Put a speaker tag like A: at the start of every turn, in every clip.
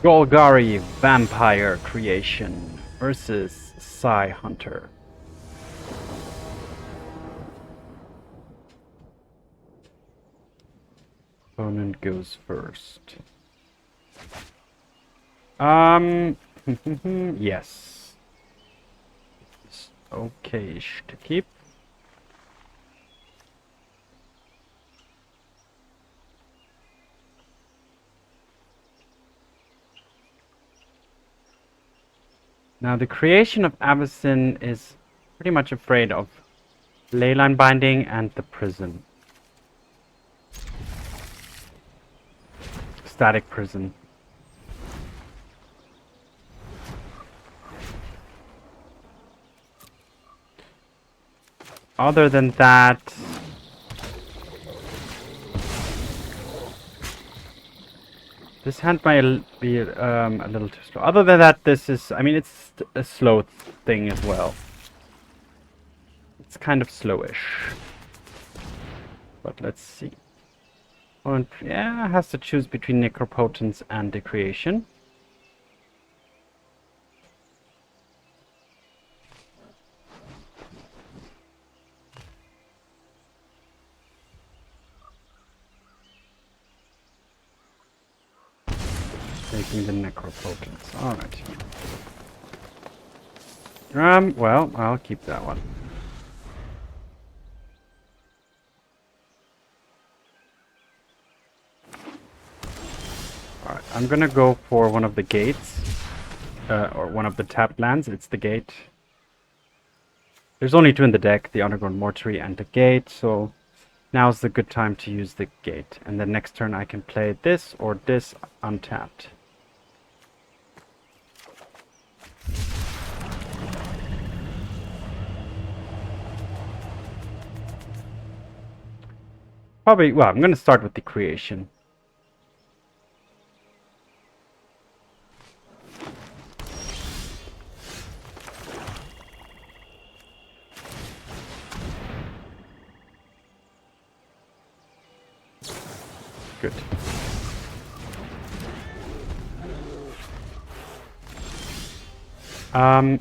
A: Golgari Vampire Creation versus Psy Hunter. Opponent goes first. Yes. It's okay-ish to keep. Now the Creation of Avacyn is pretty much afraid of Leyline Binding and the Prison. Static Prison. Other than that, this hand might be a little too slow. Other than that, this is, I mean, it's a slow thing as well. It's kind of slowish. But let's see. Well, yeah, has to choose between Necropotence and the Creation. Taking the Necropotence. Alright. Well, I'll keep that one. Alright, I'm gonna go for one of the gates. Or one of the tapped lands. It's the gate. There's only two in the deck, the Underground Mortuary and the gate, so now's the good time to use the gate. And then next turn I can play this or this untapped. Probably, well, I'm going to start with the Creation. Good.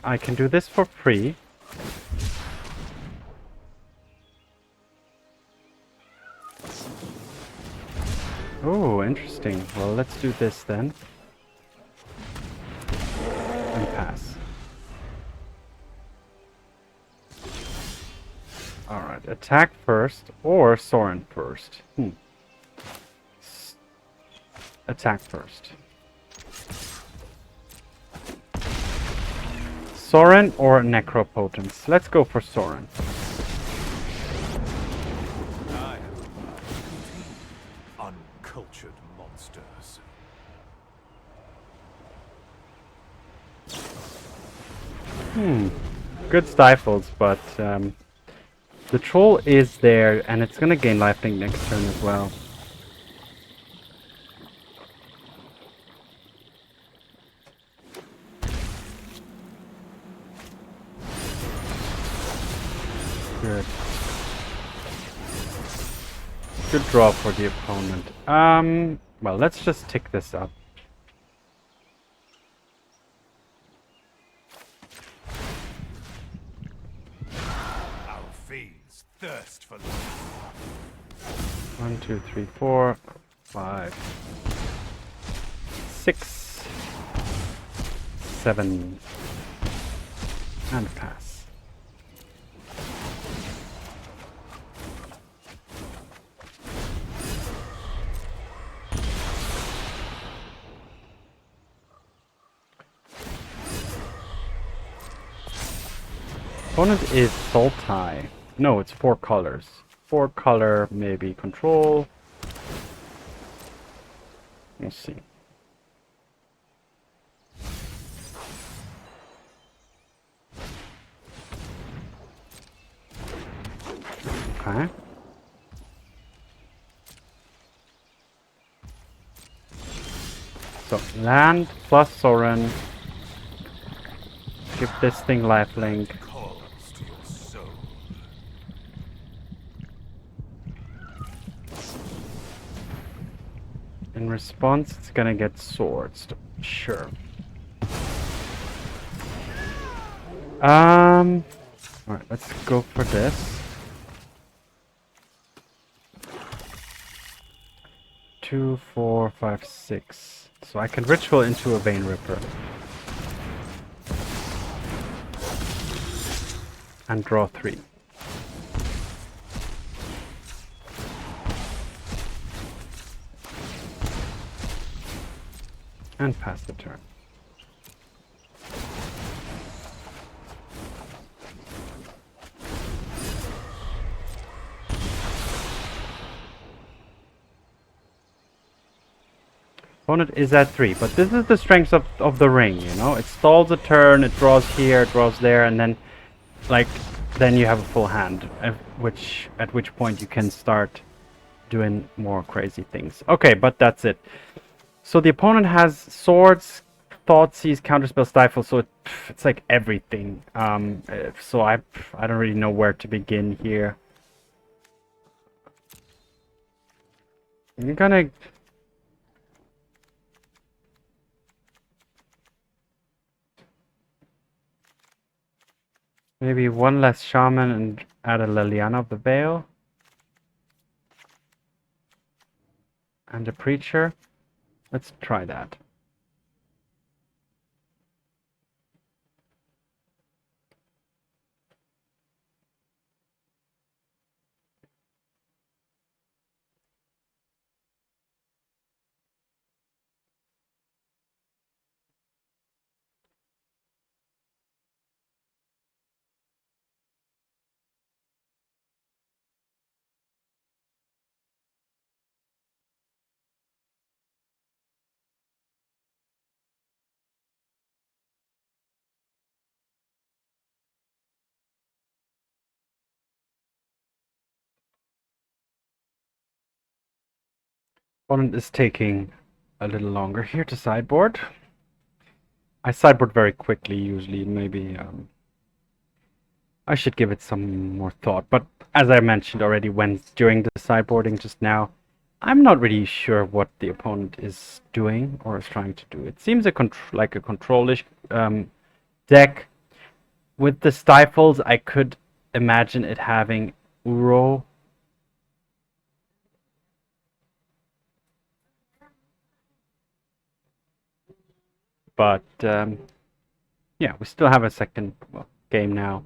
A: I can do this for free. Oh, interesting. Well, let's do this then. And pass. Alright, attack first or Sorin first. Attack first. Sorin or Necropotence? Let's go for Sorin.
B: Uncultured monsters.
A: Good stifles, but the troll is there and it's gonna gain lifelink next turn as well. Good. Good draw for the opponent. Well, let's just tick this up.
B: Our fiends thirst for life.
A: 1, 2, 3, 4, 5, 6, 7, and pass. Opponent is Sultai. No, it's 4 colors. 4 color, maybe control. We'll see. Okay. So, land plus Sorin. Give this thing lifelink. In response, it's gonna get swords. Sure. Alright, let's go for this. 2, 4, 5, 6. So I can ritual into a Vein Ripper. And draw 3. And pass the turn. Opponent is at 3, but this is the strength of the ring, you know? It stalls a turn, it draws here, it draws there, and then, like, then you have a full hand, at which point you can start doing more crazy things. Okay, but that's it. So the opponent has swords, Thoughtseize, Counterspell, Stifle, so it's like everything. So I don't really know where to begin here. You're gonna... Maybe one less Shaman and add a Liliana of the Veil. And a Preacher. Let's try that. Opponent is taking a little longer here to sideboard. I sideboard very quickly usually, maybe I should give it some more thought, but as I mentioned already during the sideboarding just now, I'm not really sure what the opponent is doing or is trying to do. It seems like a control-ish deck. With the Stifles, I could imagine it having Uro. But, yeah, we still have a second game now.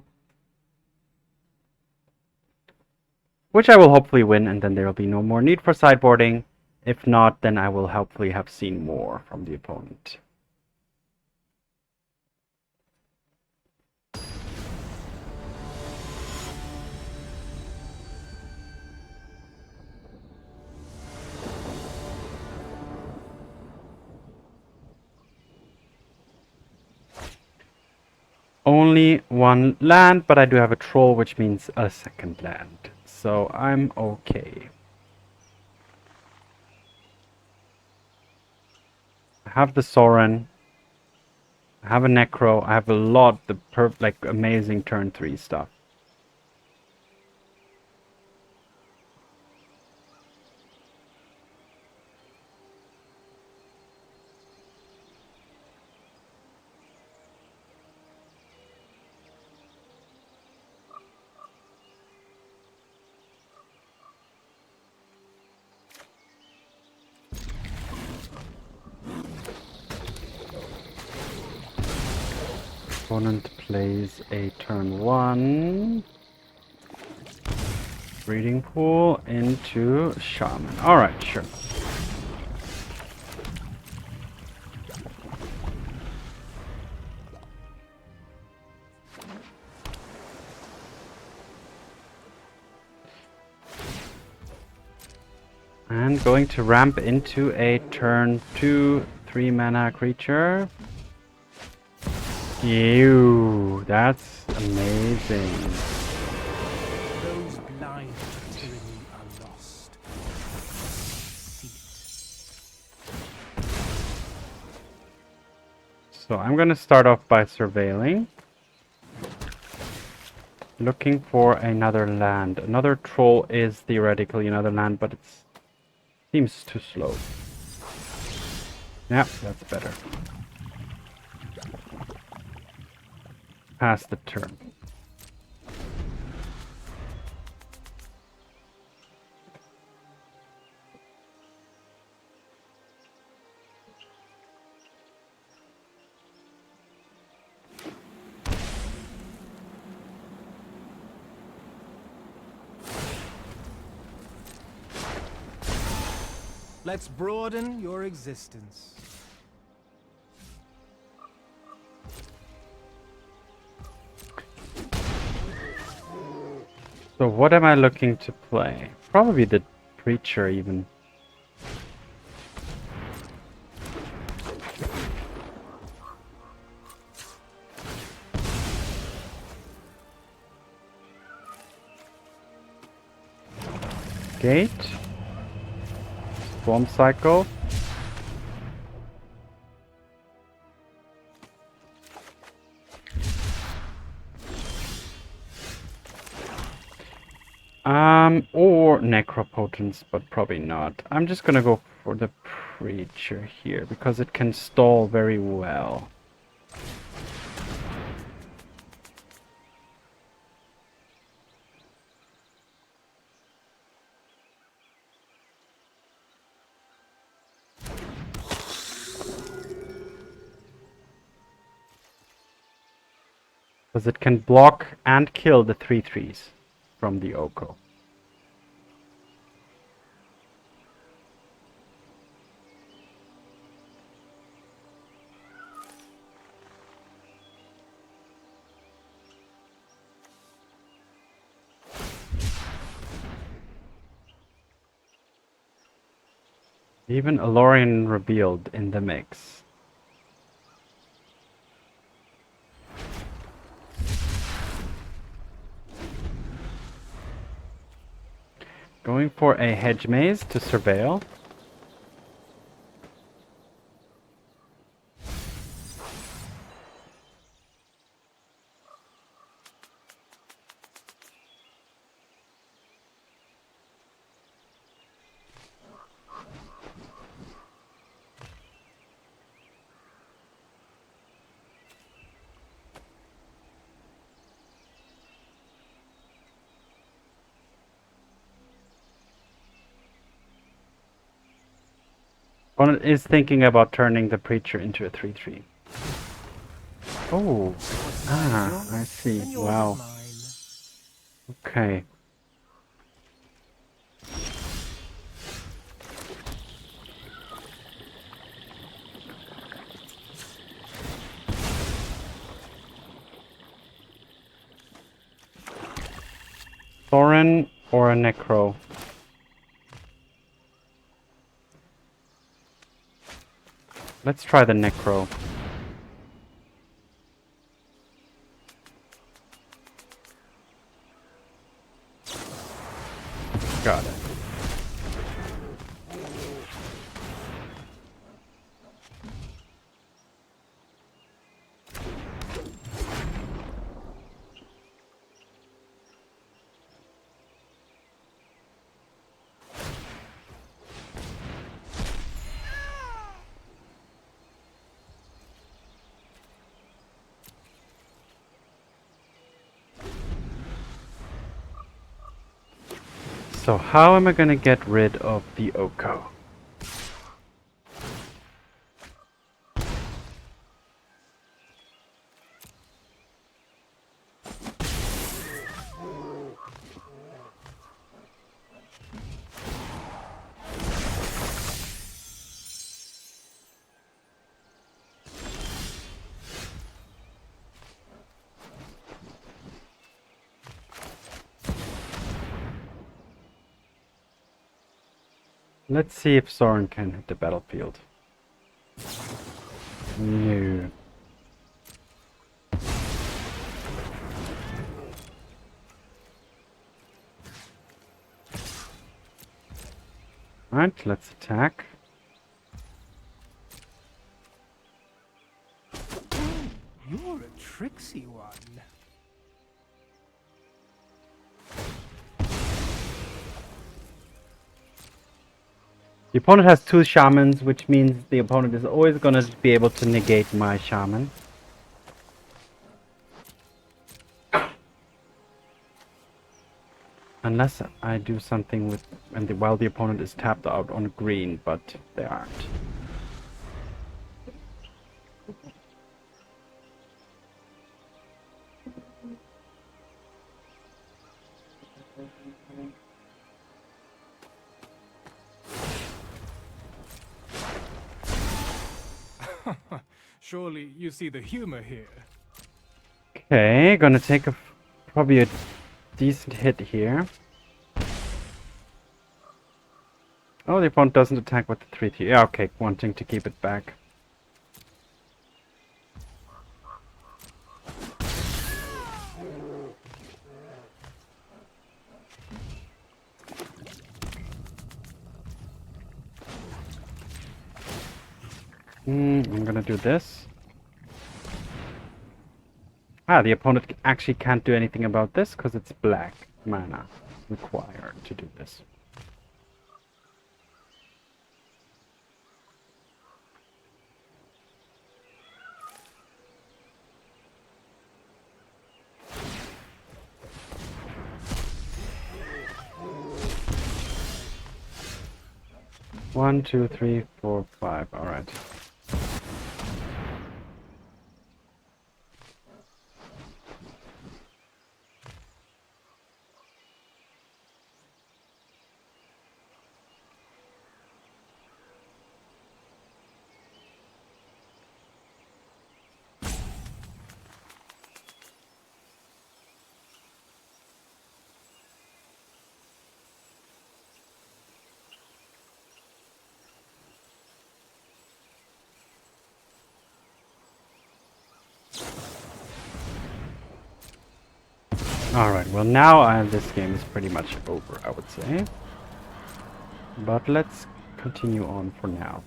A: Which I will hopefully win, and then there will be no more need for sideboarding. If not, then I will hopefully have seen more from the opponent. Only one land, but I do have a troll, which means a second land. So I'm okay. I have the Sorin. I have a Necro. I have a lot of like amazing turn 3 stuff. Opponent plays a turn 1 breeding pool into Shaman. Alright, sure. And going to ramp into a turn 2 3-mana creature. Ew, that's amazing.
C: Those blind to tyranny are lost.
A: So I'm going to start off by surveilling. Looking for another land. Another troll is theoretically another land, but it seems too slow. Yeah, that's better. pass the turn.
C: Let's broaden your existence.
A: So what am I looking to play? Probably the Preacher even. Gate. Storm Cycle. Or Necropotence, but probably not. I'm just gonna go for the Preacher here, because it can stall very well. Because it can block and kill the 3/3s from the Oko. Even Alorian Revealed in the mix. Going for a Hedge Maze to surveil. Opponent is thinking about turning the Preacher into a 3/3. Oh, I see. Wow. Okay. Sorin or a Necro? Let's try the Necro. Got it. So how am I gonna get rid of the Oko? Let's see if Sorin can hit the battlefield. No. Alright, let's attack.
C: You're a tricksy one.
A: The opponent has 2 shamans, which means the opponent is always gonna be able to negate my shaman. Unless I do something with while the opponent is tapped out on green, but they aren't.
C: Surely you see the humor here.
A: Okay, gonna take probably a decent hit here. Oh, the opponent doesn't attack with the 3/3. Yeah, okay, wanting to keep it back. I'm gonna do this. Ah, the opponent actually can't do anything about this because it's black mana required to do this. One, two, three, four, five. All right. Alright, well now this game is pretty much over, I would say. But let's continue on for now.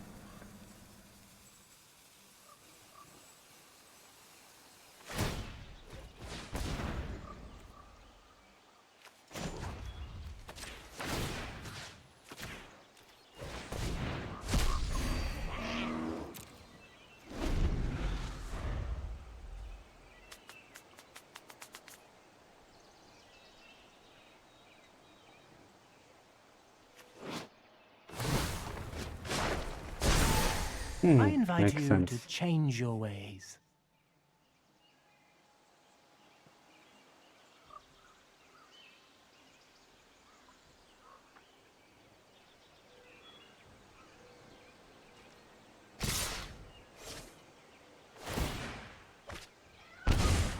C: I invite
A: Makes
C: you
A: sense.
C: to change your ways.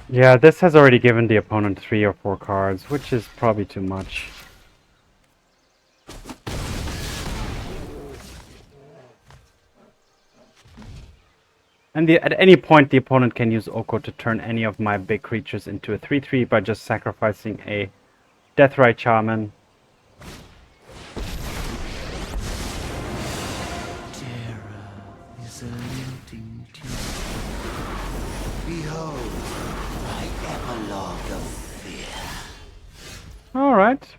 A: Yeah, this has already given the opponent 3 or 4 cards, which is probably too much. And at any point the opponent can use Oko to turn any of my big creatures into a 3/3 by just sacrificing a Deathrite Shaman.
D: Terror is a limiting tutor. Behold, my epilogue of fear.
A: Alright.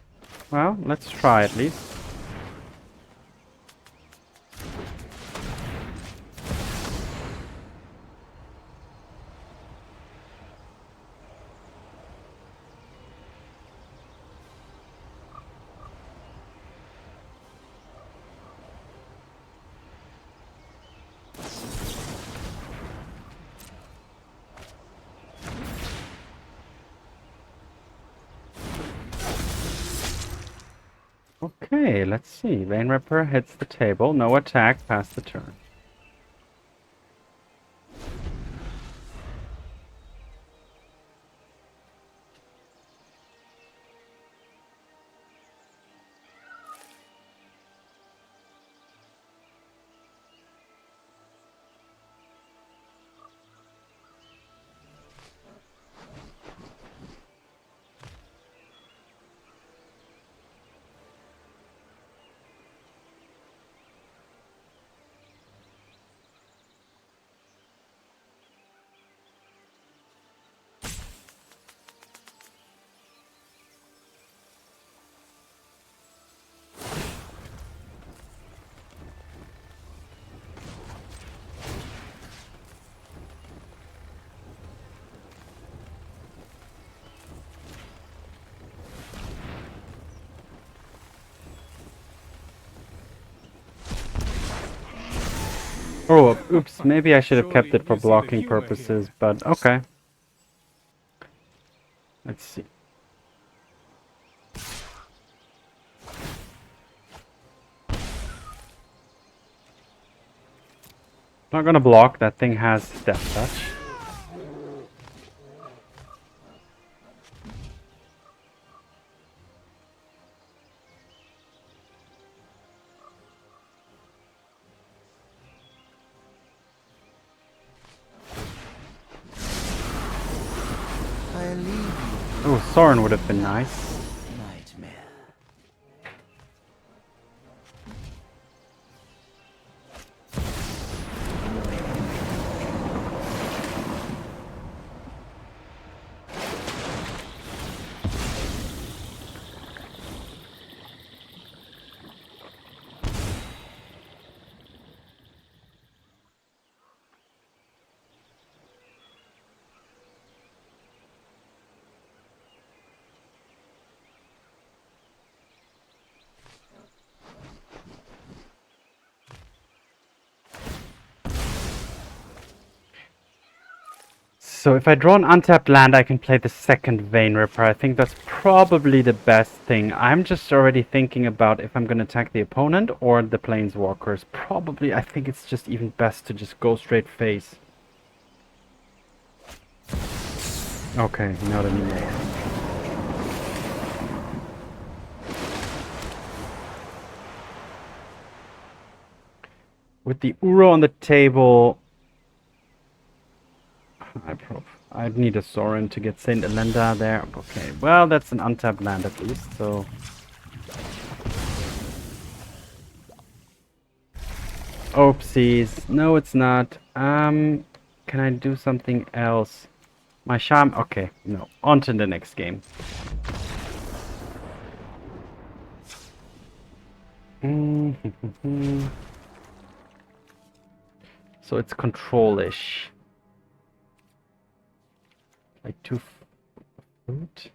A: Well, let's try at least. Okay, let's see. Vein Ripper hits the table. No attack past the turn. Oh, oops, maybe I should have kept
C: Surely
A: it for
C: you see the
A: blocking
C: humor
A: purposes,
C: here.
A: but okay. Let's see. Not gonna block, that thing has Death Touch.
D: I leave you
A: Oh, Sorin would have been nice.
D: nightmare.
A: So if I draw an untapped land, I can play the second Vein Ripper. I think that's probably the best thing. I'm just already thinking about if I'm going to attack the opponent or the Planeswalkers. Probably, I think it's just even best to just go straight face. Okay, not anymore. With the Uro on the table, I'd need a Sorin to get Saint Elenda there. Okay, well, that's an untapped land at least, so... Oopsies. No, it's not. Can I do something else? My Sham... Okay, no. On to the next game. So it's control-ish. Like 2 fruit?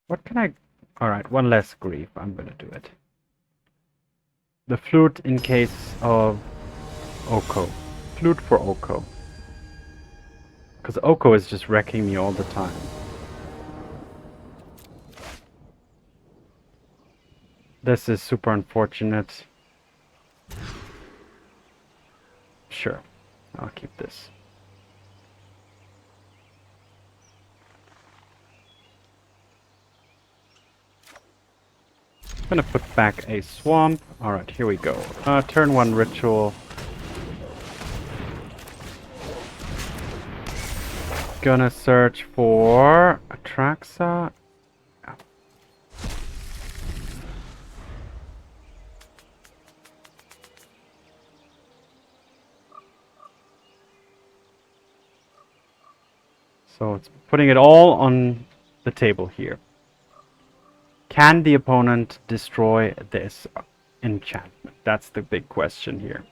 A: What can I... Alright, one less grief. I'm gonna do it. The flute in case of Oko. Flute for Oko. Because Oko is just wrecking me all the time. This is super unfortunate. Sure, I'll keep this. I'm gonna put back a swamp. Alright, here we go. Turn 1 ritual. Gonna search for Atraxa. So it's putting it all on the table here. Can the opponent destroy this enchantment? That's the big question here.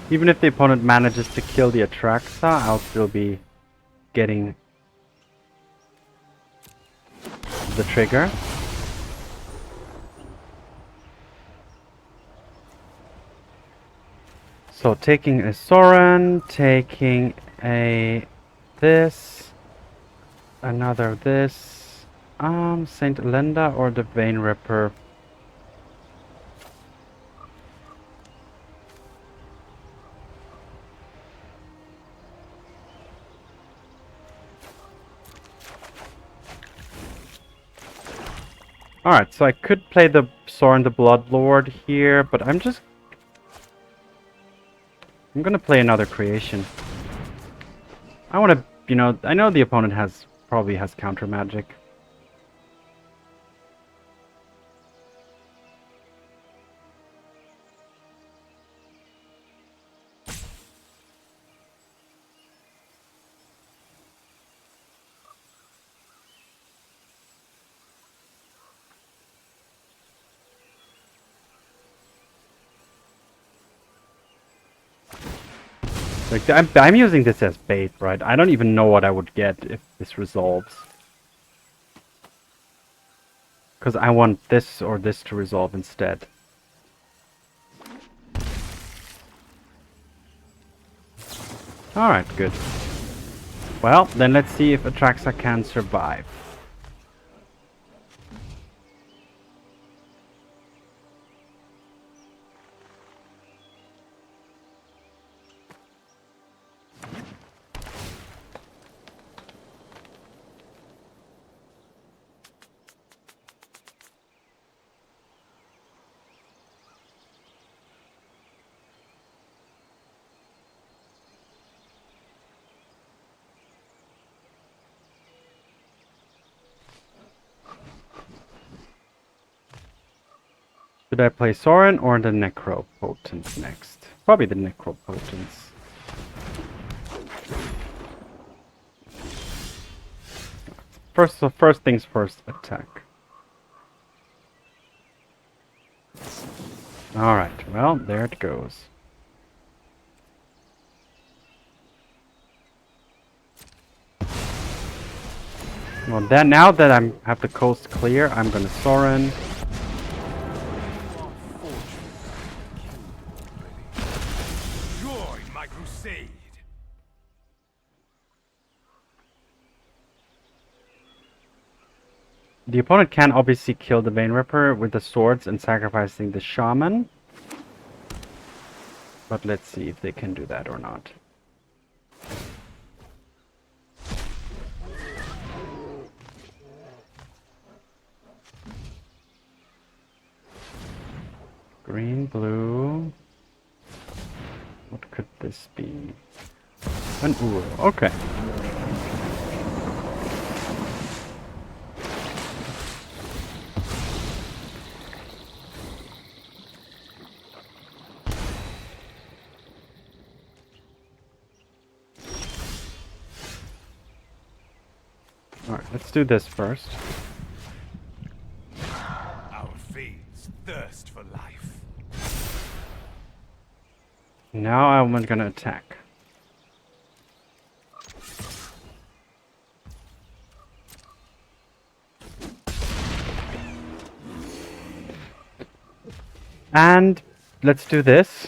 A: Even if the opponent manages to kill the Atraxa, I'll still be getting the trigger. So taking a Sorin, taking a this, another this, Saint Elenda or the Vein Ripper. Alright, so I could play the Sorin the Bloodlord here, but I'm gonna play another creation. I wanna, you know, I know the opponent probably has counter magic. Like, I'm using this as bait, right? I don't even know what I would get if this resolves. Because I want this or this to resolve instead. Alright, good. Well, then let's see if Atraxa can survive. Should I play Sorin or the Necropotence next? Probably the Necropotence. First things first, attack. Alright, well, there it goes. Well, then now that I have the coast clear, I'm gonna Sorin.
B: Join my crusade.
A: The opponent can obviously kill the Vein Ripper with the swords and sacrificing the Shaman. But let's see if they can do that or not. Green, blue. What could this be? An Uro. Okay. Alright, let's do this first.
B: Our fiends thirst for life.
A: Now I'm gonna attack. And let's do this.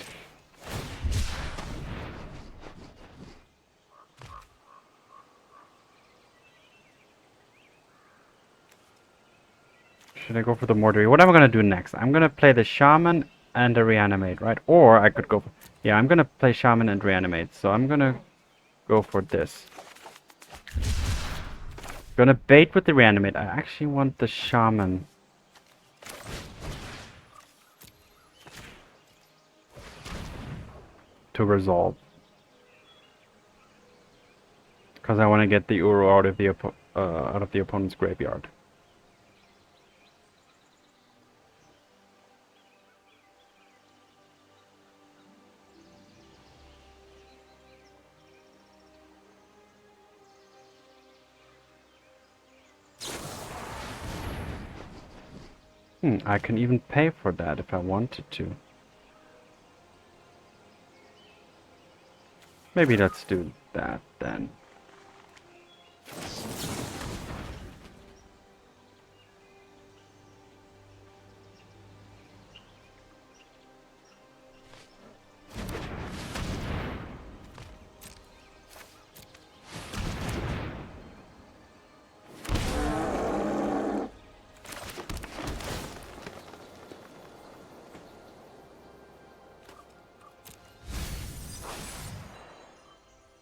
A: Should I go for the Mortuary? What am I gonna do next? I'm gonna play the Shaman and the Reanimate, right? Or I could go for... Yeah, I'm gonna play Shaman and Reanimate, so I'm gonna go for this. Gonna bait with the Reanimate. I actually want the Shaman. To resolve. Because I want to get the Uro out of the opponent's graveyard. I can even pay for that if I wanted to. Maybe let's do that then.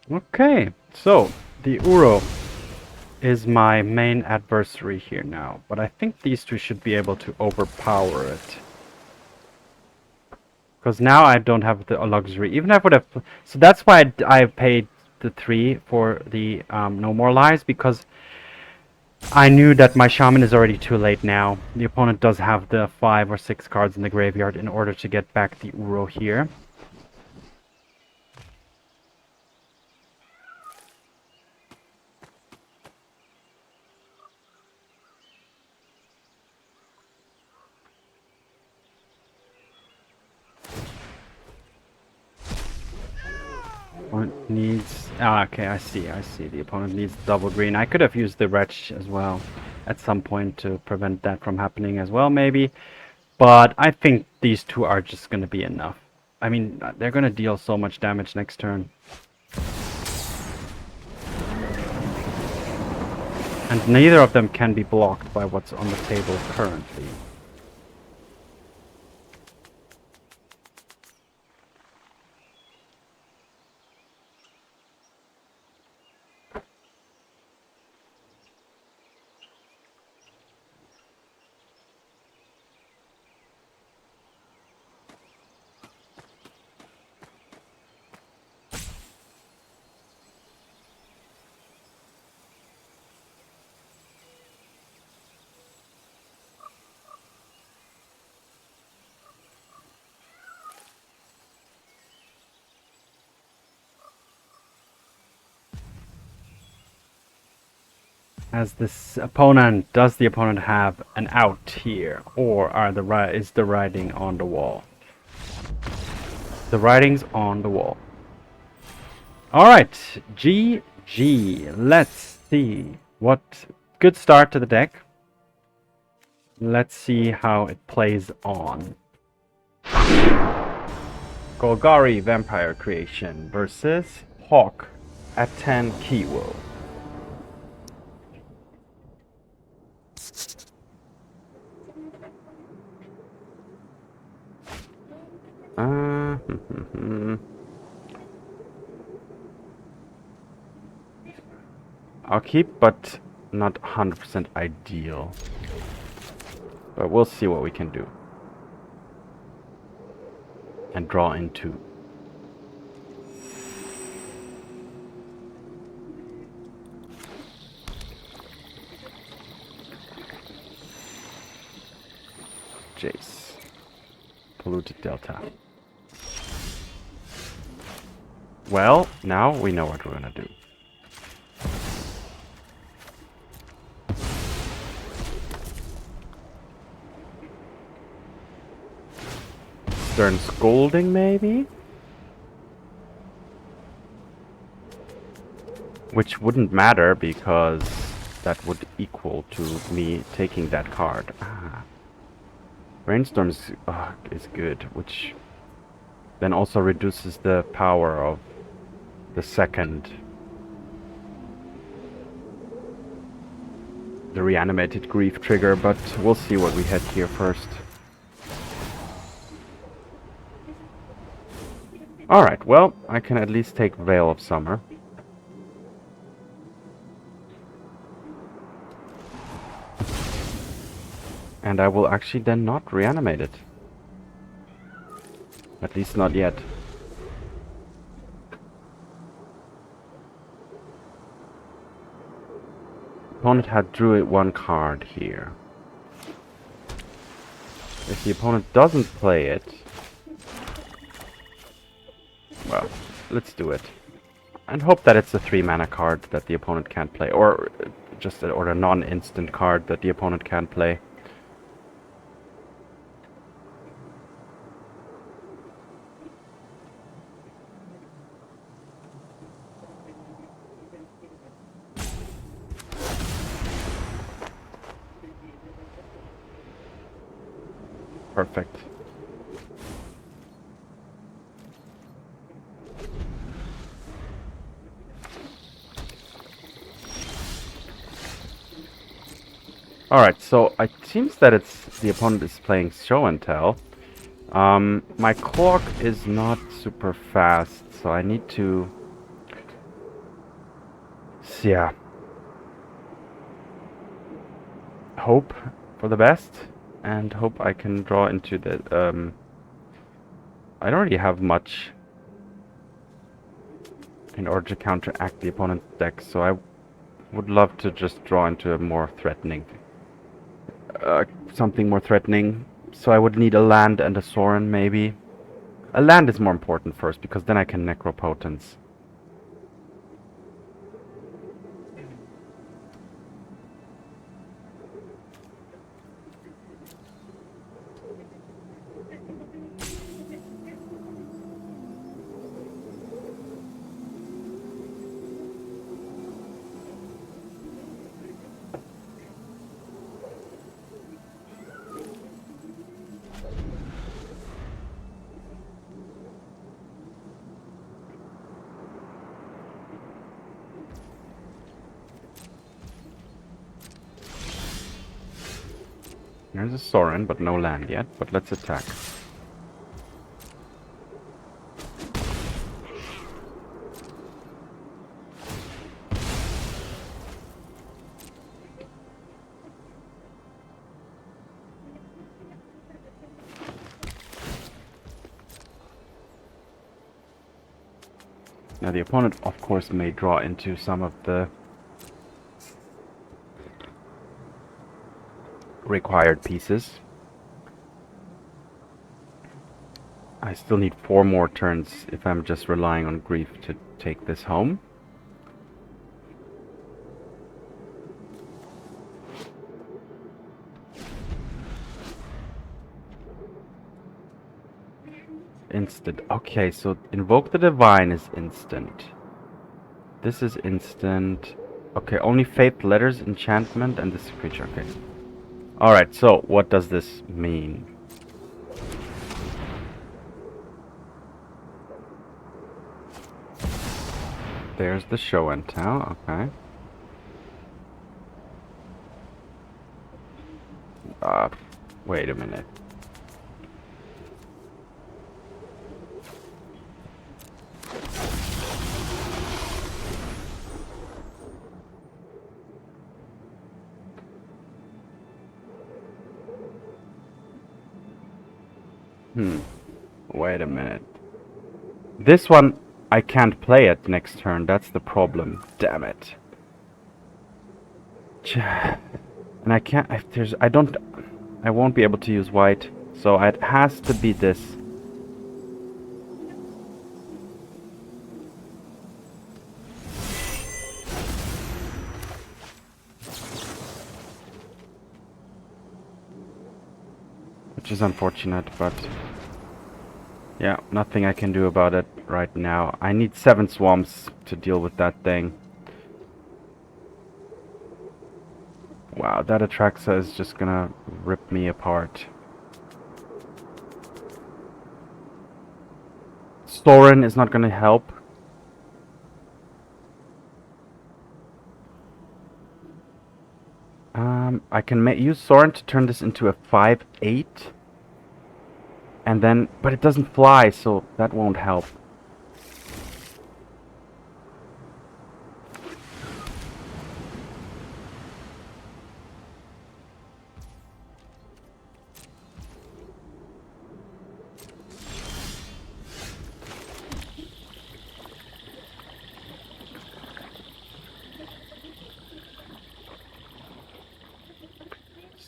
A: Okay, so the Uro is my main adversary here now, but I think these two should be able to overpower it. Because now I don't have the luxury. Even if I would have... So that's why I paid the 3 for the No More Lies, because I knew that my Shaman is already too late now. The opponent does have the 5 or 6 cards in the graveyard in order to get back the Uro here. Opponent needs... Ah, okay, I see. The opponent needs double green. I could have used the Wretched as well at some point to prevent that from happening as well, maybe. But I think these two are just going to be enough. I mean, they're going to deal so much damage next turn. And neither of them can be blocked by what's on the table currently. As this opponent, does the opponent have an out here, or is the writing on the wall? The writing's on the wall. All right, GG. Let's see what good start to the deck. Let's see how it plays on. Golgari Vampire Creation versus Hawk at 10 Kiwo. I'll keep, but not 100% ideal. But we'll see what we can do. And draw into. Jace. Polluted Delta. Well, now we know what we're gonna do. Stern Scolding, maybe? Which wouldn't matter because that would equal to me taking that card. Brainstorm is good, which then also reduces the power of the second. The reanimated grief trigger, but we'll see what we had here first. Alright, well, I can at least take Veil of Summer. And I will actually then not reanimate it. At least not yet. Opponent had drew it one card here. If the opponent doesn't play it, well, let's do it. And hope that it's a 3-mana card that the opponent can't play, or just or a non-instant card that the opponent can't play. Perfect. Alright, so it seems that the opponent is playing show and tell. My clock is not super fast, so I need to... yeah. Hope for the best, and hope I can draw into the... I don't really have much in order to counteract the opponent's deck, so I would love to just draw into a more threatening... something more threatening. So I would need a land and a Sorin, maybe. A land is more important first, because then I can Necropotence. There's a Sorin, but no land yet. But let's attack. Now the opponent, of course, may draw into some of the required pieces. I still need 4 more turns if I'm just relying on grief to take this home. Instant. Okay, so Invoke the Divine is instant. This is instant. Okay, only Faith Letters, Enchantment, and this creature. Okay. Alright, so what does this mean? There's the show and tell, okay. Wait a minute. Wait a minute. This one, I can't play it next turn. That's the problem. Damn it. And I can't... I won't be able to use white. So it has to be this. Which is unfortunate, but... yeah, nothing I can do about it right now. I need 7 swamps to deal with that thing. Wow, that Atraxa is just gonna rip me apart. Sorin is not gonna help. I can use Sorin to turn this into a 5/8. And then, but it doesn't fly, so that won't help.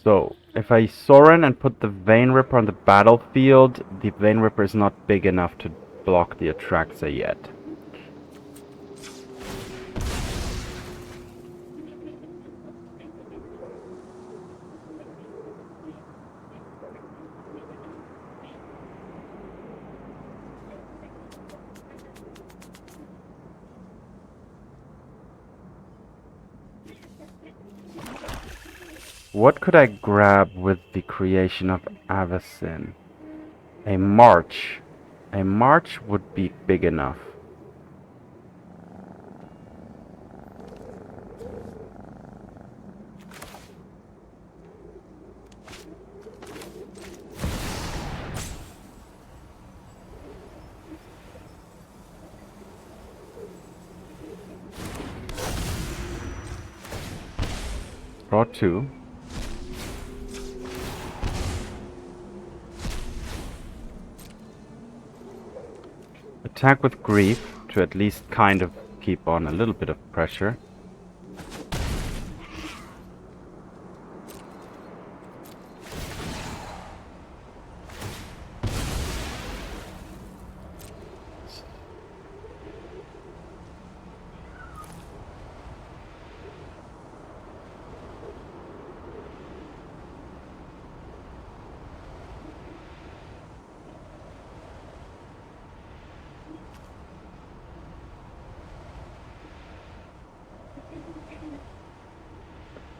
A: So, if I Sorin and put the Vein Ripper on the battlefield, the Vein Ripper is not big enough to block the Atraxa yet. What could I grab with the Creation of Avacyn? A March. A March would be big enough. Draw 2. Attack with Grief to at least kind of keep on a little bit of pressure.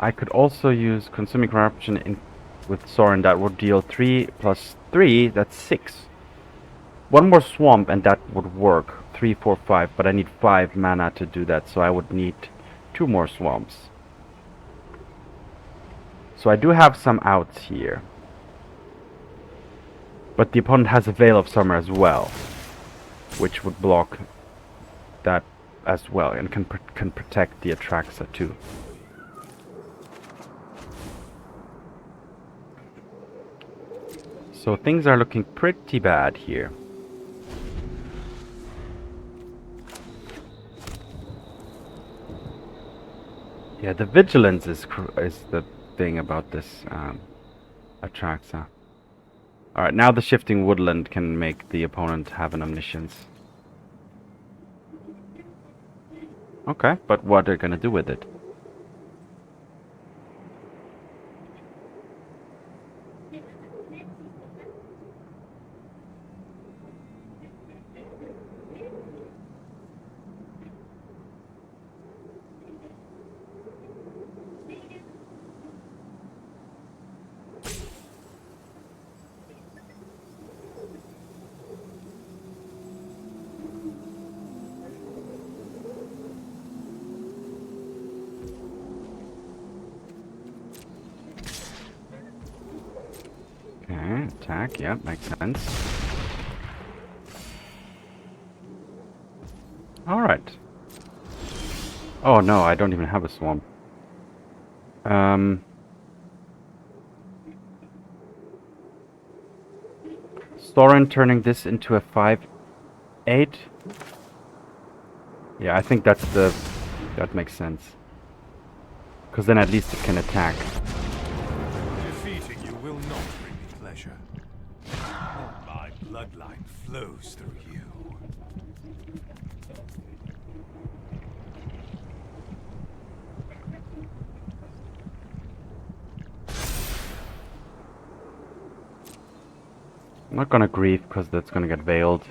A: I could also use Consuming Corruption with Sorin. That would deal 3 plus 3, that's 6. One more Swamp and that would work. 3, 4, 5, but I need 5 mana to do that, so I would need 2 more Swamps. So I do have some outs here. But the opponent has a Veil of Summer as well, which would block that as well, and can protect the Atraxa too. So things are looking pretty bad here. Yeah, the vigilance is the thing about this Atraxa. Alright, now the shifting woodland can make the opponent have an omniscience. Okay, but what are they gonna do with it? Attack, yeah, makes sense. Alright. Oh no, I don't even have a swamp. Sorin turning this into a 5/8. Yeah, I think that makes sense. Because then at least it can attack.
B: Defeating you will not bring me pleasure. My bloodline flows through you.
A: I'm not gonna grieve because that's gonna get veiled.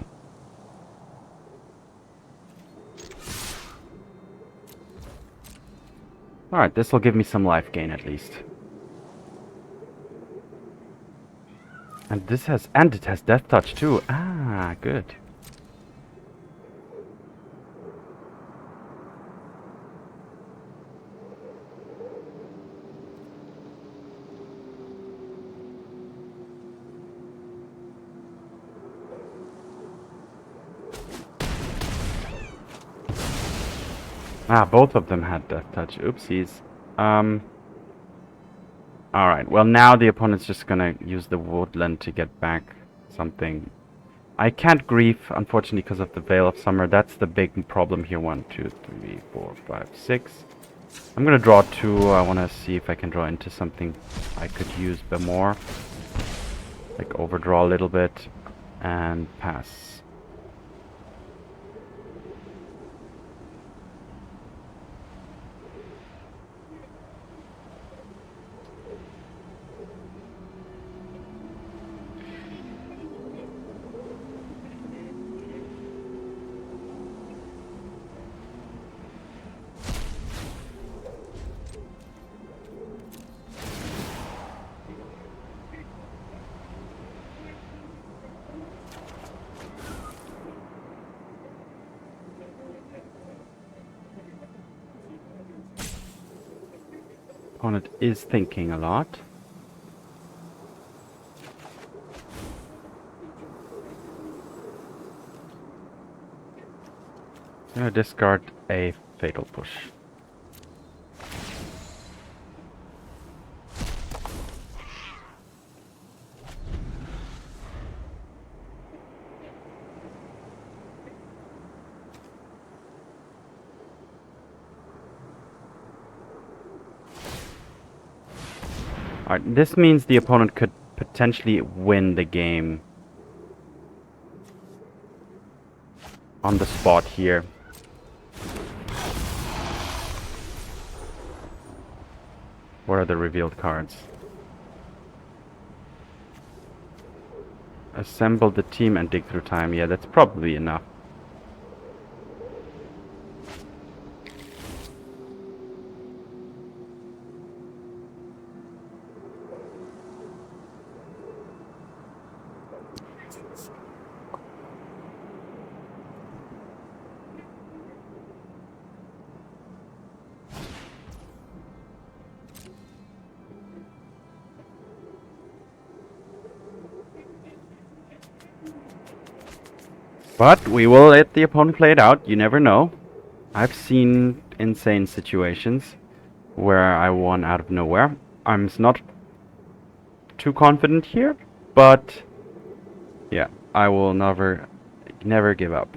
A: Alright, this will give me some life gain at least. And it has Death Touch too. Ah, good. Ah, both of them had Death Touch. Oopsies. Alright, well now the opponent's just gonna use the woodland to get back something. I can't grief, unfortunately, because of the Veil of Summer. That's the big problem here. 1, 2, 3, 4, 5, 6. I'm gonna draw 2. I wanna see if I can draw into something I could use more. Like overdraw a little bit and pass. opponent is thinking a lot. I'm gonna discard a Fatal Push. Alright, this means the opponent could potentially win the game on the spot here. What are the revealed cards? Assemble the team and dig through time. Yeah, that's probably enough. But we will let the opponent play it out. You never know. I've seen insane situations where I won out of nowhere. I'm not too confident here, but yeah, I will never give up.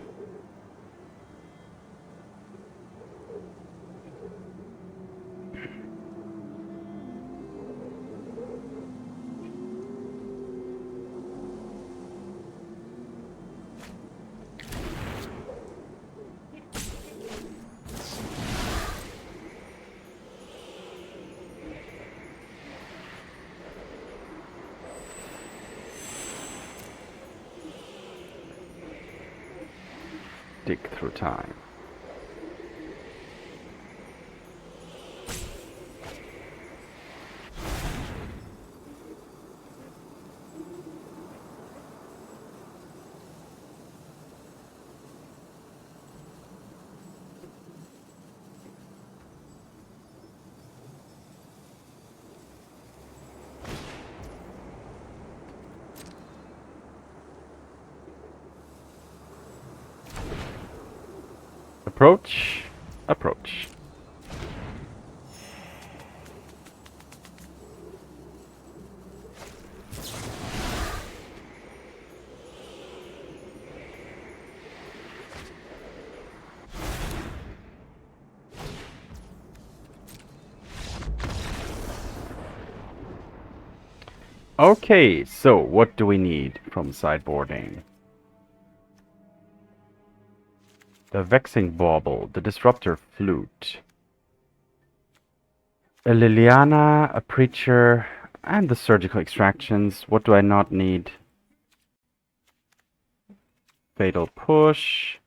A: Dig through time. Approach, approach. Okay, so what do we need from sideboarding? The Vexing Bauble, the Disruptor Flute, a Liliana, a Preacher, and the Surgical Extractions. What do I not need? Fatal Push.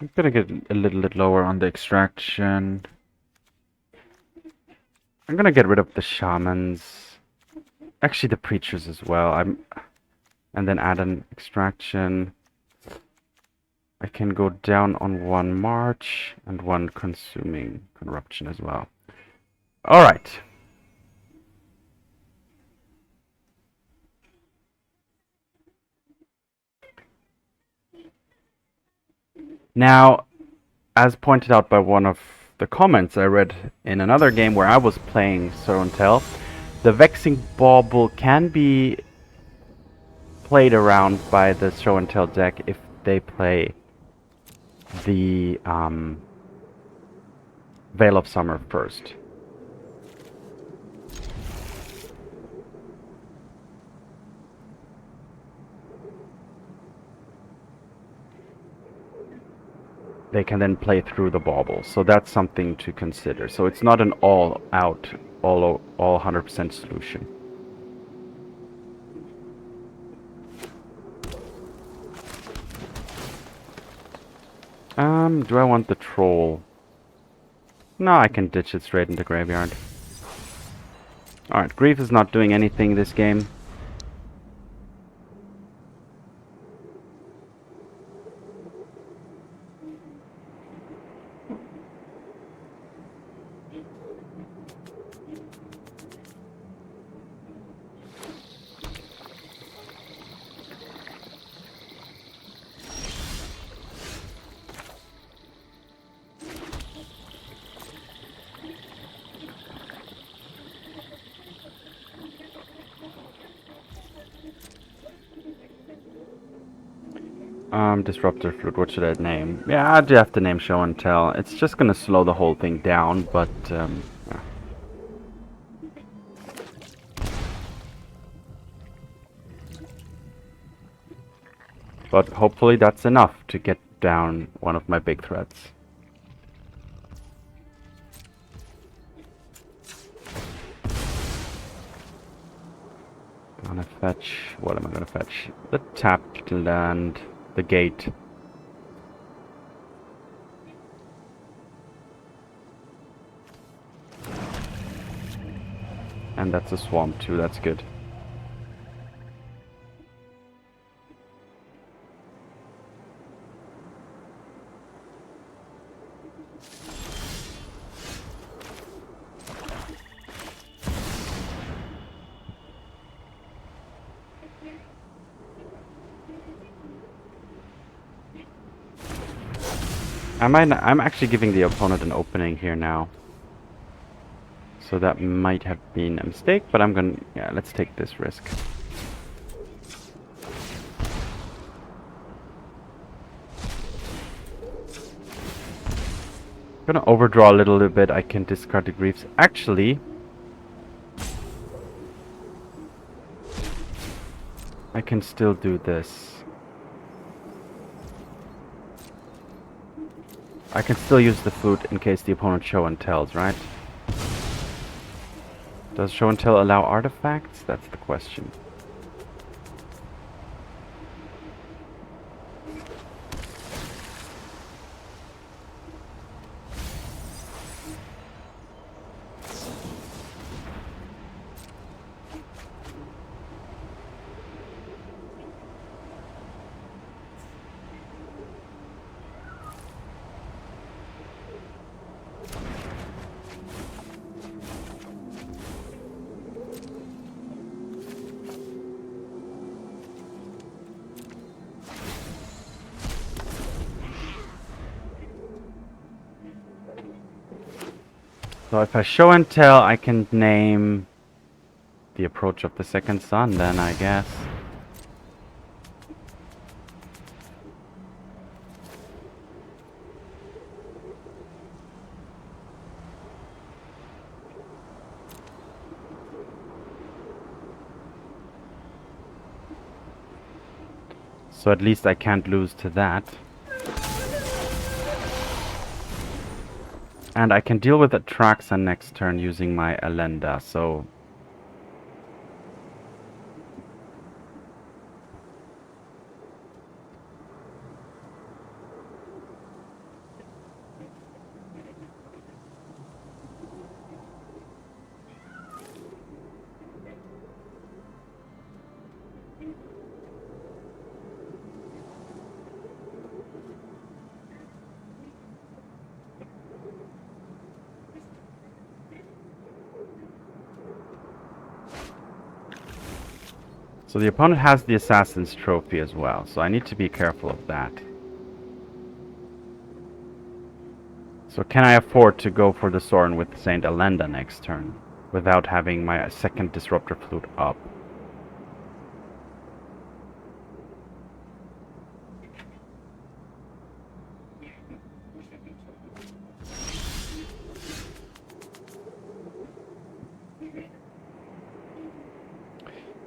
A: I'm gonna get a little bit lower on the extraction. I'm gonna get rid of the shamans. Actually, the preachers as well. And then add an extraction. I can go down on one march and one consuming corruption as well. All right. Now, as pointed out by one of the comments I read in another game where I was playing Sorin, the Vexing Bauble can be played around by the Show and Tell deck if they play the Veil of Summer first. They can then play through the bauble, so that's something to consider. So it's not an all-out, all 100% solution. Do I want the troll? No, I can ditch it straight into graveyard. Alright, Grief is not doing anything this game. Disruptor Flute, what should I name? Yeah, I'd have to name Show and Tell. It's just gonna slow the whole thing down, but, yeah. But hopefully that's enough to get down one of my big threats. Gonna fetch... What am I gonna fetch? The tapped land... The gate. And that's a swamp too, that's good. I'm actually giving the opponent an opening here now. So that might have been a mistake, but I'm gonna... Yeah, let's take this risk. I'm gonna overdraw a little bit. I can discard the Griefs. Actually... I can still do this. I can still use the flute in case the opponent Show and Tells, right? Does Show and Tell allow artifacts? That's the question. So if I Show and Tell, I can name the Approach of the Second Sun then, I guess. So at least I can't lose to that. And I can deal with Atraxa next turn using my Elenda, so... So the opponent has the Assassin's Trophy as well, so I need to be careful of that. So can I afford to go for the Sorin with Saint Elenda next turn, without having my second Disruptor Flute up?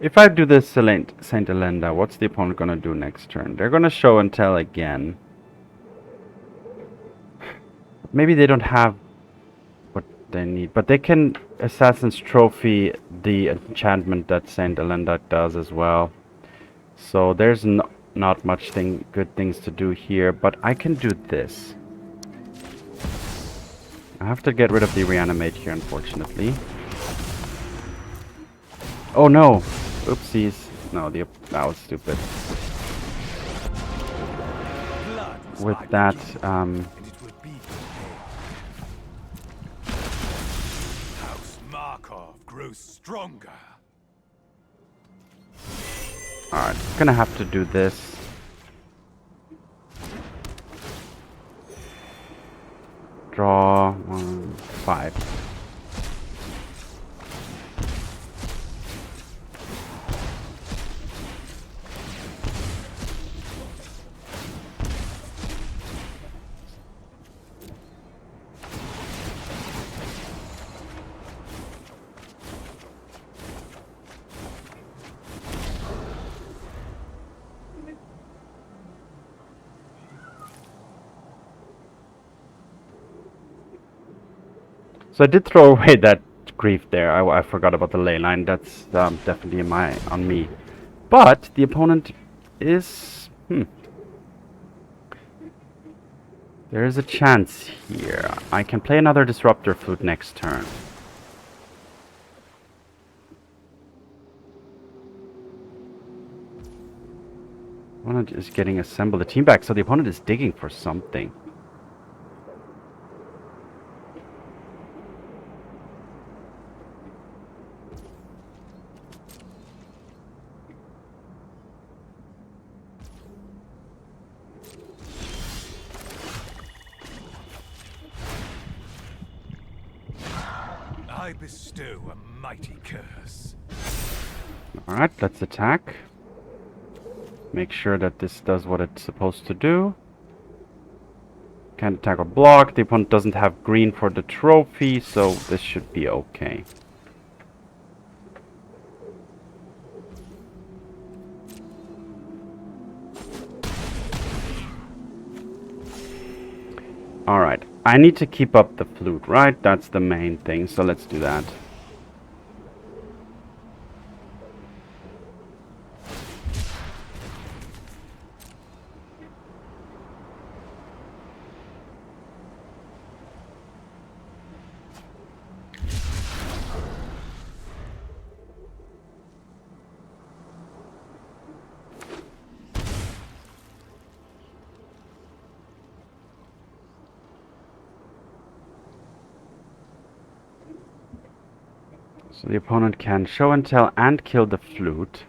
A: If I do this Saint Elenda, what's the opponent gonna do next turn? They're gonna Show and Tell again. Maybe they don't have what they need, but they can Assassin's Trophy the enchantment that Saint Elenda does as well. So there's not much good things to do here, but I can do this. I have to get rid of the Reanimate here, unfortunately. Oh no! Oopsies. No, that was stupid. With that,
B: And it will be House Markov grows stronger.
A: alright, gonna have to do this. Draw 1, 5. So I did throw away that grief there. I forgot about the ley line. That's definitely on me. But the opponent is... There is a chance here. I can play another Disruptor Flute next turn. Opponent is getting assembled the team back, so the opponent is digging for something.
B: I bestow a mighty curse.
A: Alright, let's attack. Make sure that this does what it's supposed to do. Can't attack or block. The opponent doesn't have green for the trophy, so this should be okay. Alright, I need to keep up the flute, right? That's the main thing, so let's do that. So the opponent can show and tell and kill the flute.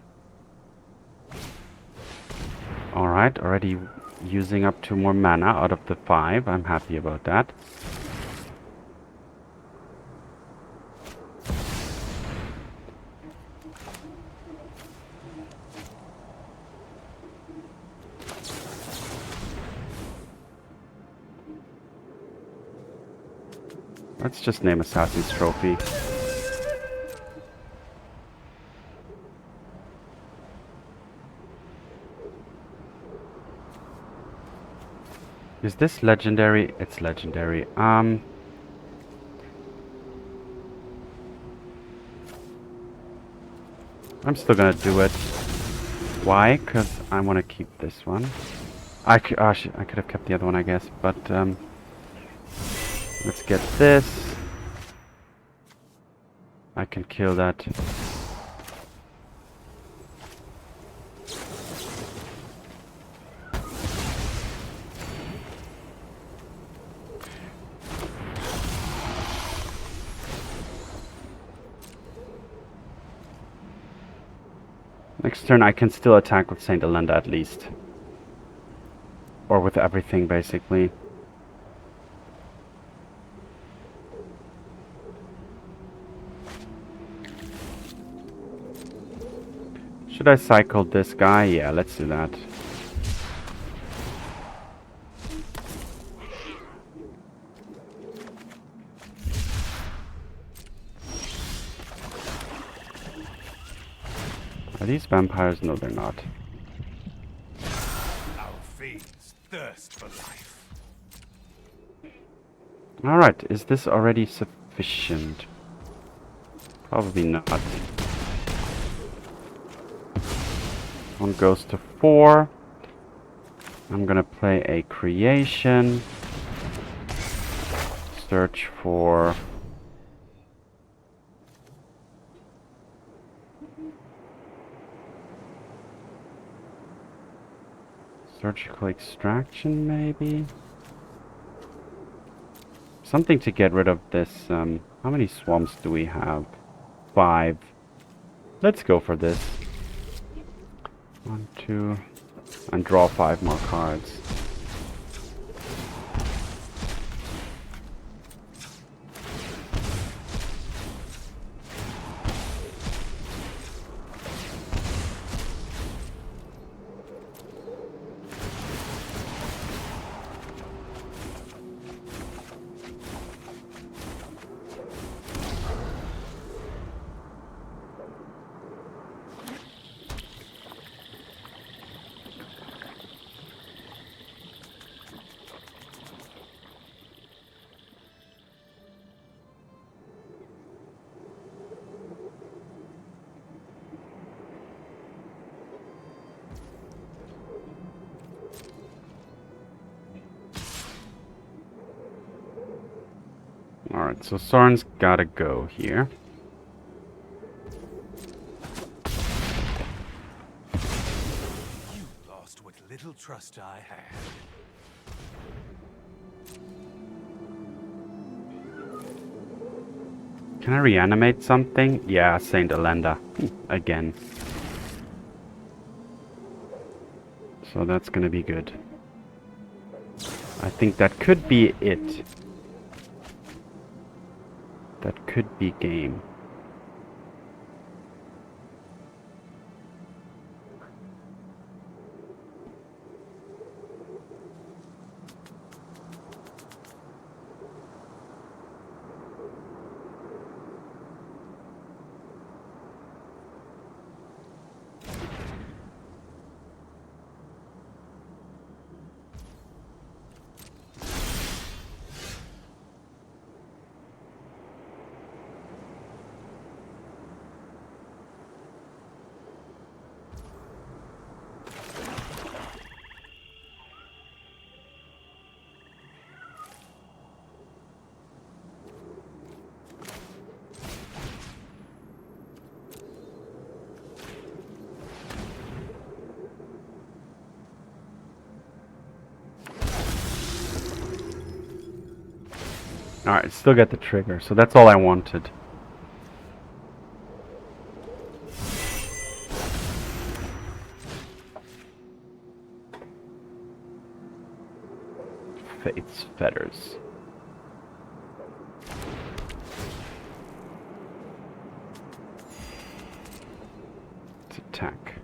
A: Alright, already using up 2 more mana out of the 5. I'm happy about that. Let's just name Assassin's Trophy. Is this legendary? It's legendary. I'm still gonna do it. Why? Because I want to keep this one. I could have kept the other one, I guess. But let's get this. I can kill that. Next turn I can still attack with Saint Elenda at least. Or with everything basically. Should I cycle this guy? Yeah, let's do that. Are these vampires? No, they're not.
B: Our fiends thirst for life.
A: Alright, is this already sufficient? Probably not. One goes to 4. I'm gonna play a creation. search for... Surgical extraction, maybe? Something to get rid of this. How many swamps do we have? 5. Let's go for this. 1, 2, and draw 5 more cards. Alright, so Sorin's gotta go here.
B: You lost what little trust I had.
A: Can I reanimate something? Yeah, Saint Elenda. Again. So that's gonna be good. I think that could be it. That could be game. Alright, still get the trigger, so that's all I wanted. Fate's Fetters. Let's attack.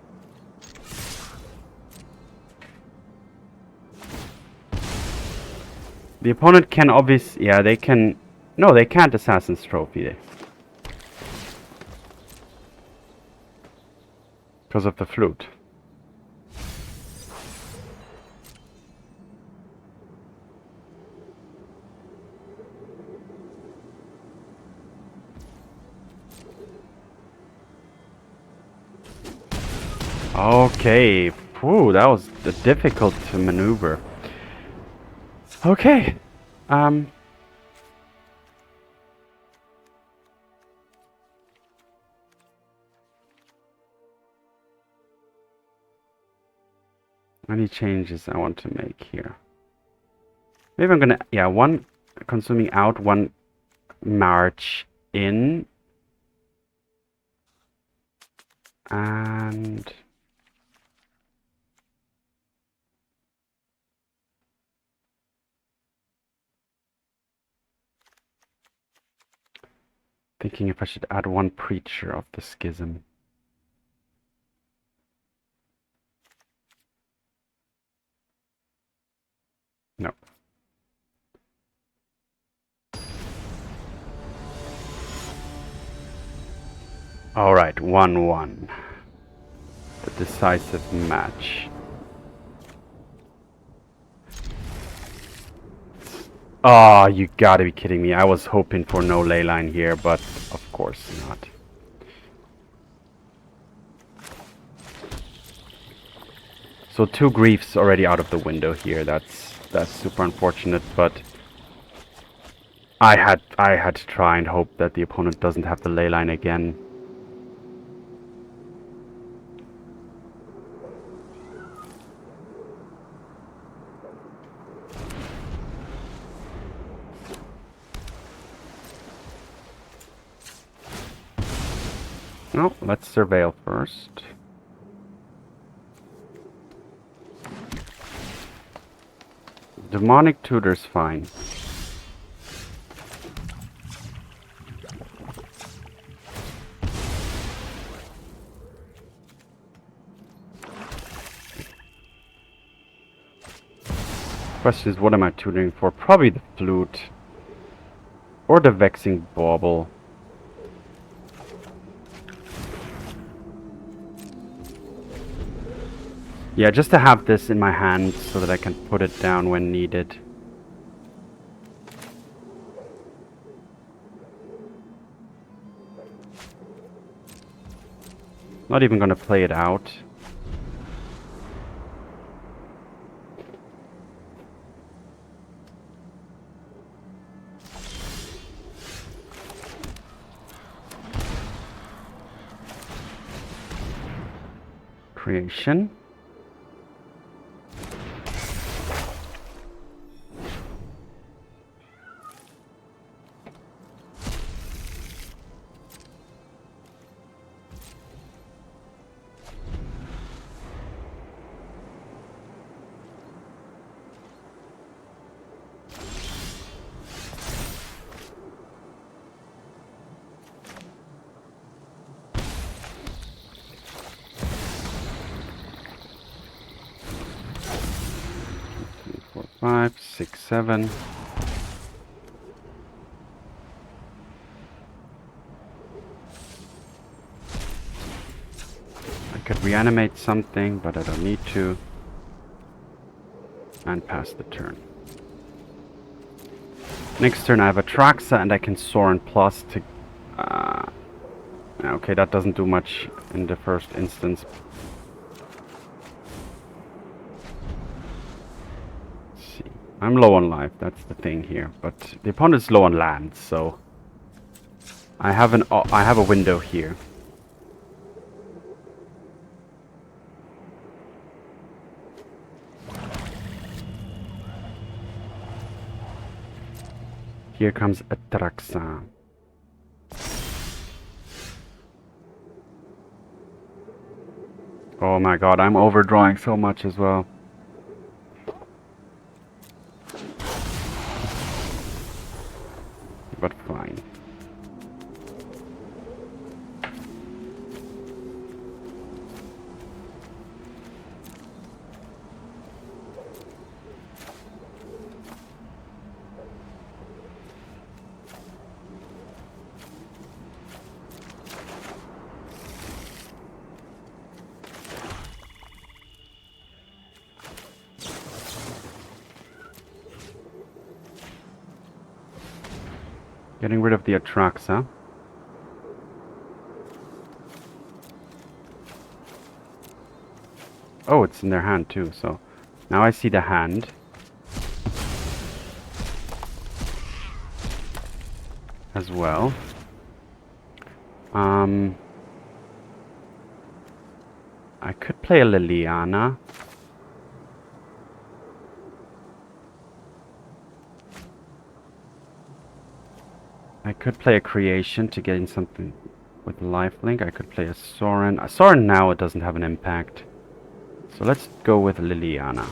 A: The opponent can obviously... Yeah, they can... No, they can't Assassin's Trophy. Because of the flute. Okay. Whew, that was difficult to maneuver. Okay. Any changes I want to make here? Maybe I'm gonna, yeah, one consuming out, one march in, and thinking if I should add one Preacher of the Schism. No. Alright, 1-1. The decisive match. Oh, you gotta be kidding me. I was hoping for no leyline here, but of course not. So 2 griefs already out of the window here. That's super unfortunate, but I had to try and hope that the opponent doesn't have the ley line again. No, let's surveil first. Demonic Tutor's fine. Question is, what am I tutoring for? Probably the flute. Or the Vexing Bauble. Yeah, just to have this in my hand so that I can put it down when needed. Not even gonna play it out. Creation. Five, six, seven. I could reanimate something, but I don't need to. And pass the turn. Next turn I have Atraxa and I can Sorin plus to... okay, that doesn't do much in the first instance. I'm low on life, that's the thing here, but the opponent's low on lands, so I have a window here. Here comes Atraxa. Oh my god, I'm overdrawing so much as well. But fine. Getting rid of the Atraxa. Oh, it's in their hand too, so now I see the hand. As well. I could play a Liliana. I could play a Creation to gain something with lifelink. I could play a Sorin. A Sorin now, it doesn't have an impact. So let's go with Liliana.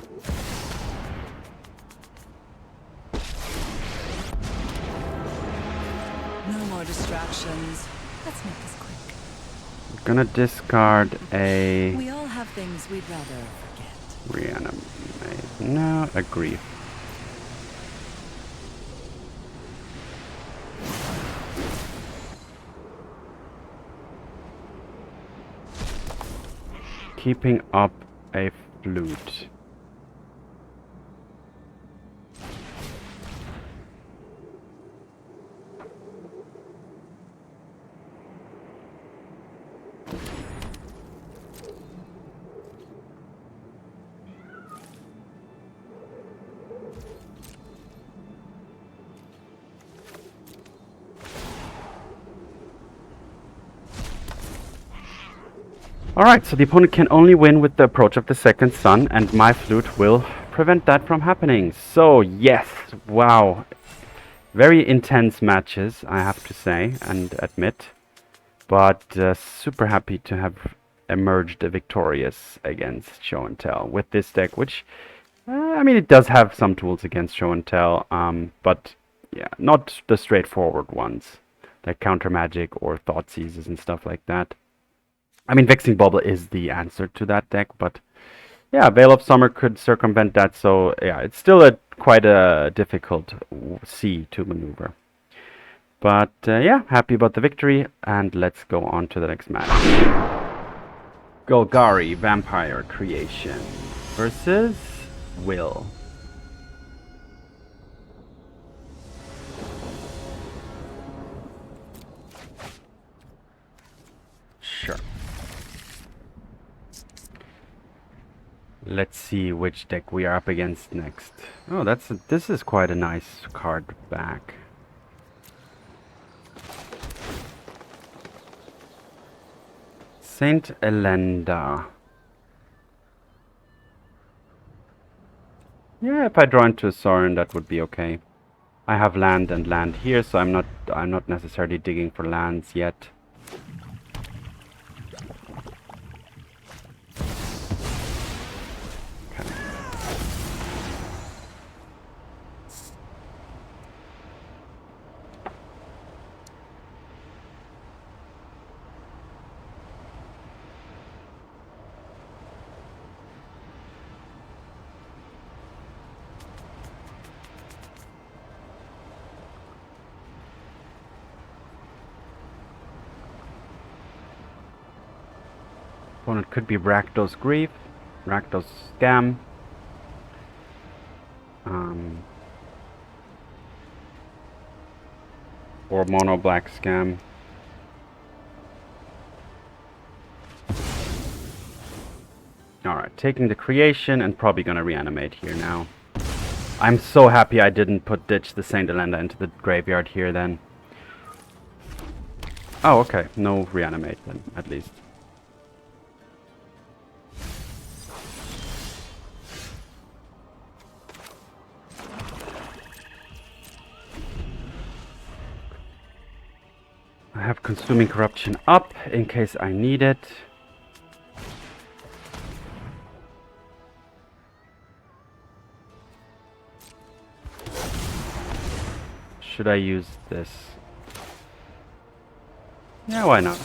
E: No more distractions. Let's make this quick.
A: I'm gonna discard a...
E: We all have things we'd rather forget.
A: Reanimate. No, a Grief. Keeping up a flute. Alright, so the opponent can only win with the approach of the second sun, and my flute will prevent that from happening. So, yes, wow. Very intense matches, I have to say and admit. But super happy to have emerged victorious against Show and Tell with this deck, which, I mean, it does have some tools against Show and Tell, but yeah, not the straightforward ones, like Counter Magic or Thought Seizes and stuff like that. I mean, Vexing Bauble is the answer to that deck, but yeah, Veil of Summer could circumvent that, so yeah, it's still quite a difficult sea to maneuver. But yeah, happy about the victory, and let's go on to the next match. Golgari Vampire Creation versus Will. Sure. Let's see which deck we are up against next. Oh, this is quite a nice card back. Saint Elenda. Yeah, if I draw into a Sorin, that would be okay. I have land and land here, so I'm not necessarily digging for lands yet. Opponent could be Rakdos Grief, Rakdos Scam, or Mono Black Scam. Alright, taking the creation and probably gonna reanimate here now. I'm so happy I didn't ditch the Saint Elenda into the graveyard here then. Oh, okay, no reanimate then, at least. I have Consuming Corruption up in case I need it. Should I use this? Yeah, why not?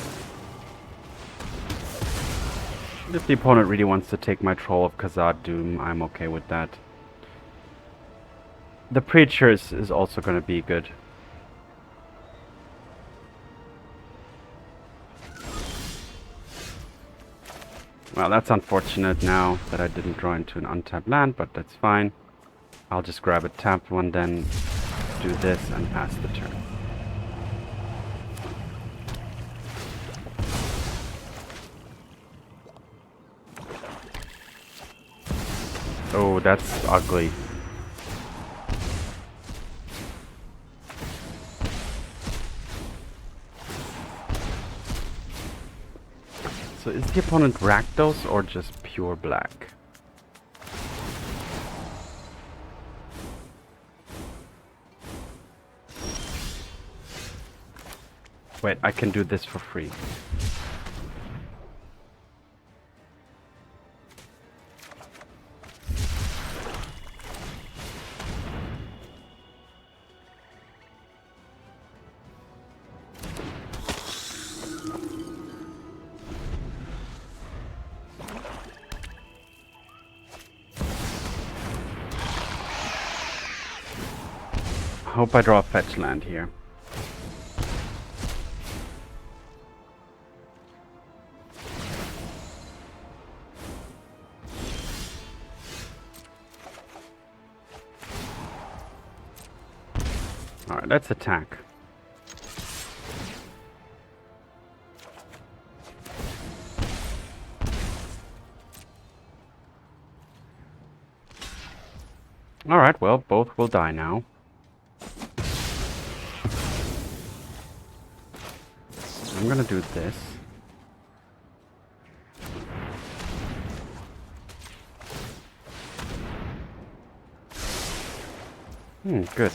A: If the opponent really wants to take my Troll of Khazad-dum, I'm okay with that. The Preacher is also going to be good. Well, that's unfortunate now that I didn't draw into an untapped land, but that's fine. I'll just grab a tapped one, then do this and pass the turn. Oh, that's ugly. So is the opponent Rakdos or just pure black? Wait, I can do this for free. Hope I draw a fetch land here. Alright, let's attack. Alright, well, both will die now. I'm gonna do this. Good.
B: Picked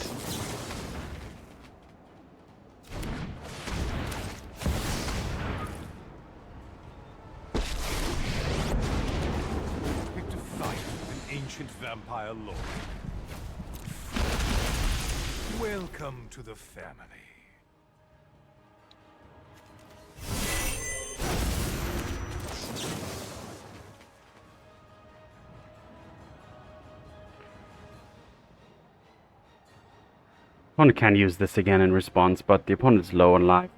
B: a fight with an ancient vampire lord. Welcome to the family.
A: Opponent can use this again in response, but the opponent is low on life.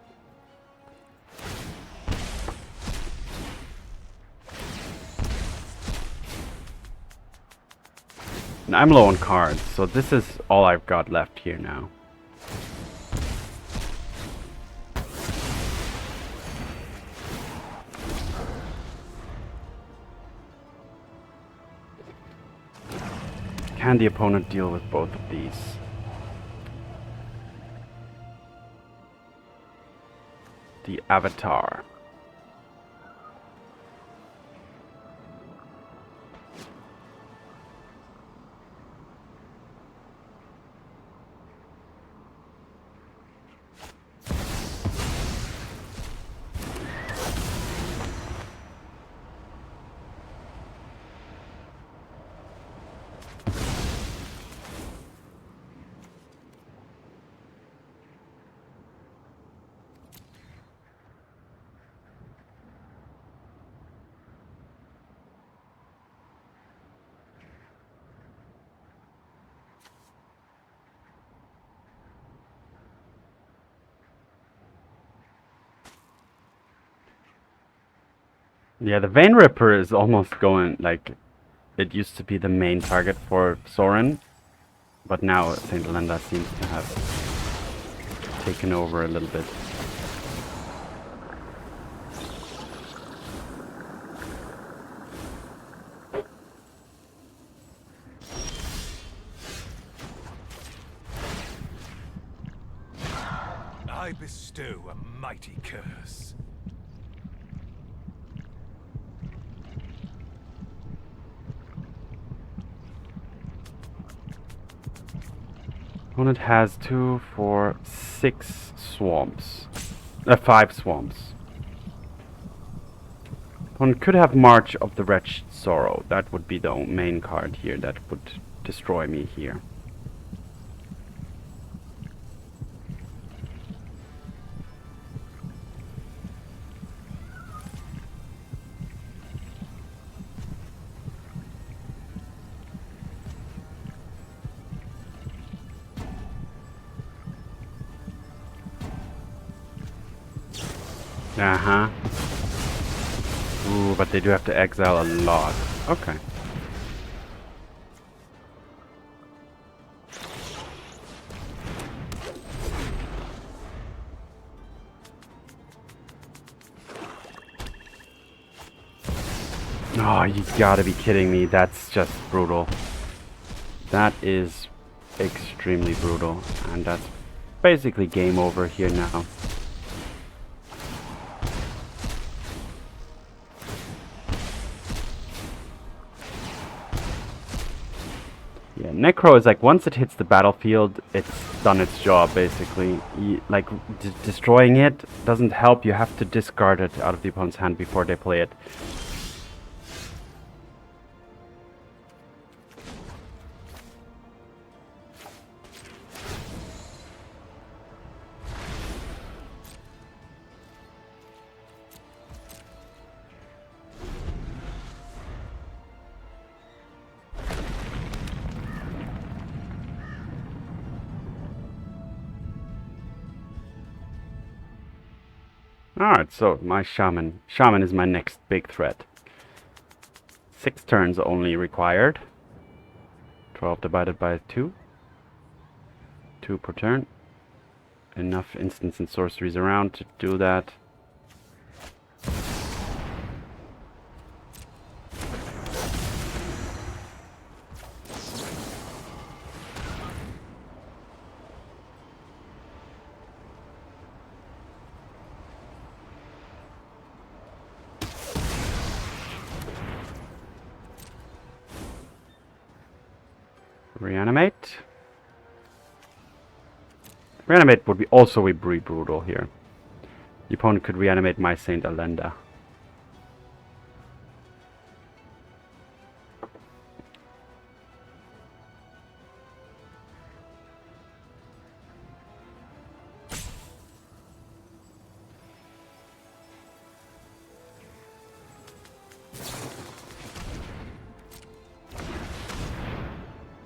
A: And I'm low on cards, so this is all I've got left here now. Can the opponent deal with both of these? The Avatar. Yeah, the Vein Ripper is almost going, like, it used to be the main target for Sorin, but now Saint Elenda seems to have taken over a little bit.
B: I bestow a mighty curse.
A: Opponent has 2, 4, 6 swamps. 5 swamps. Opponent could have March of the Wretched Sorrow. That would be the main card here that would destroy me here. Uh-huh. Ooh, but they do have to exile a lot. Okay. Oh, you gotta be kidding me. That's just brutal. That is extremely brutal. And that's basically game over here now. Yeah, Necro is like, once it hits the battlefield, it's done its job, basically. Like, destroying it doesn't help. You have to discard it out of the opponent's hand before they play it. Alright, so my Shaman. Shaman is my next big threat. 6 turns only required. 12 divided by 2. 2 per turn. Enough instants and sorceries around to do that. Reanimate. Reanimate would be also be brutal here. The opponent could reanimate my Saint Elenda.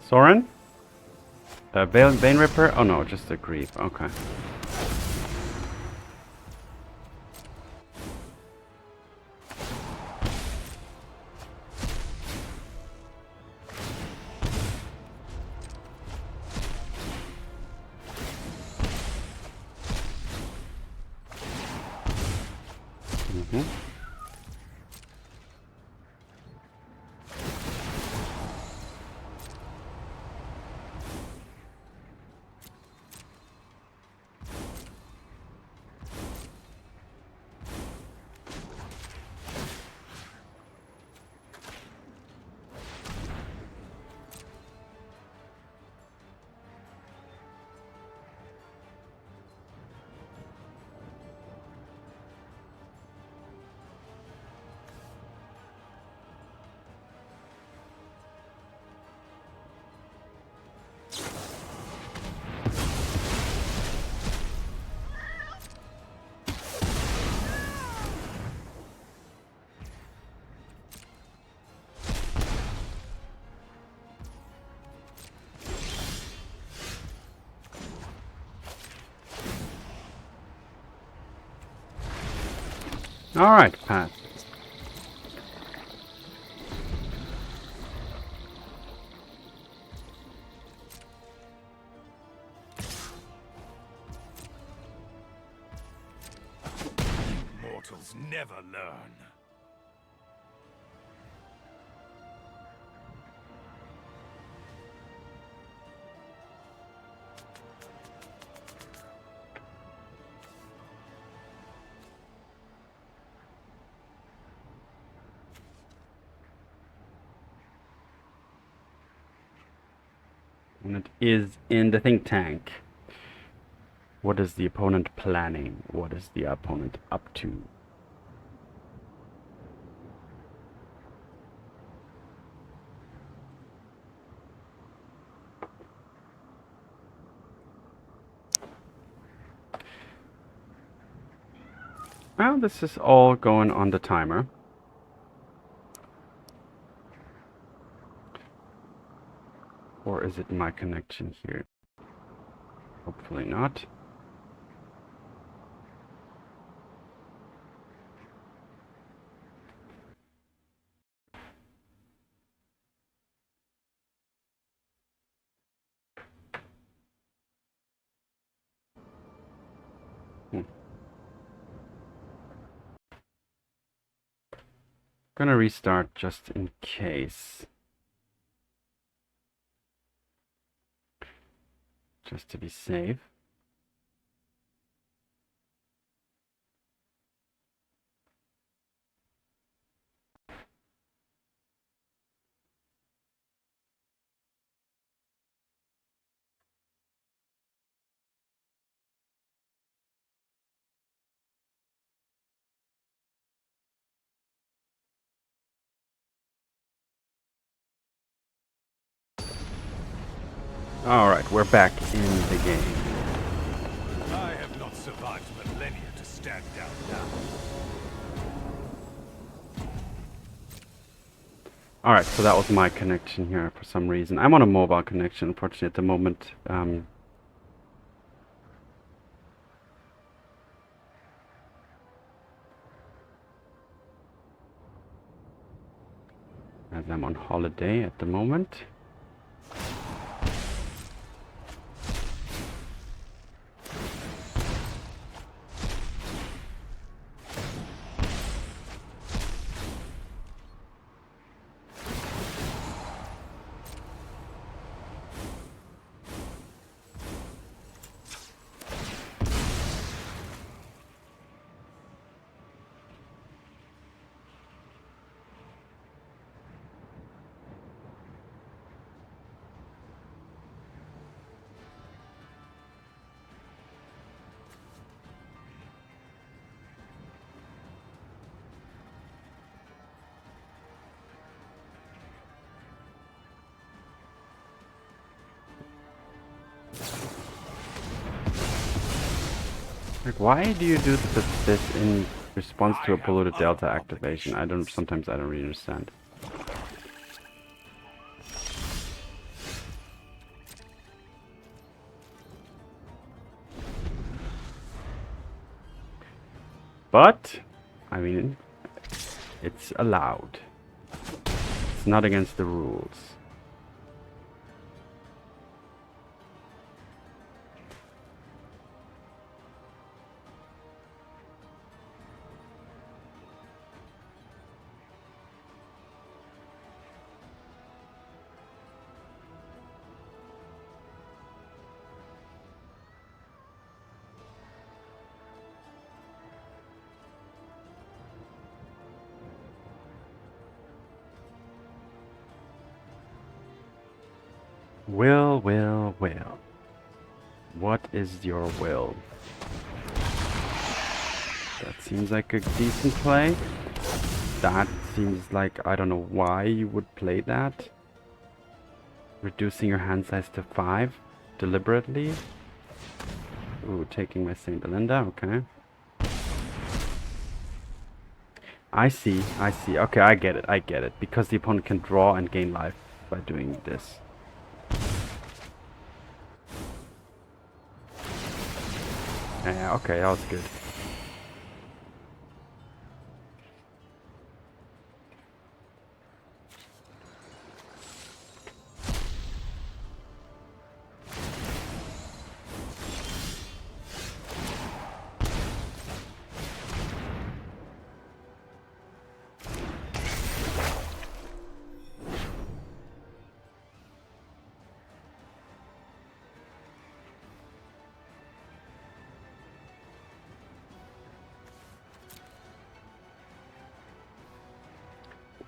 A: Sorin? Bane Ripper? Oh no, just a Grief. Okay. Alright, Path.
B: Mortals never learn.
A: And it is in the think tank. What is the opponent planning? What is the opponent up to? Well, this is all going on the timer. Or is it my connection here? Hopefully not. Gonna restart just in case. Just to be safe. Alright, we're back in the game.
B: I have not survived millennia to stand down now.
A: Alright, so that was my connection here for some reason. I'm on a mobile connection, unfortunately, at the moment. As I'm on holiday at the moment. Like, why do you do this in response to a Polluted Delta activation? Sometimes I don't really understand. But, I mean, it's allowed. It's not against the rules. Will. What is your will? That seems like a decent play. That seems like, I don't know why you would play that. Reducing your hand size to 5 deliberately. Ooh, taking my Saint Elenda, okay. I see. Okay, I get it. Because the opponent can draw and gain life by doing this. Yeah, okay, that was good.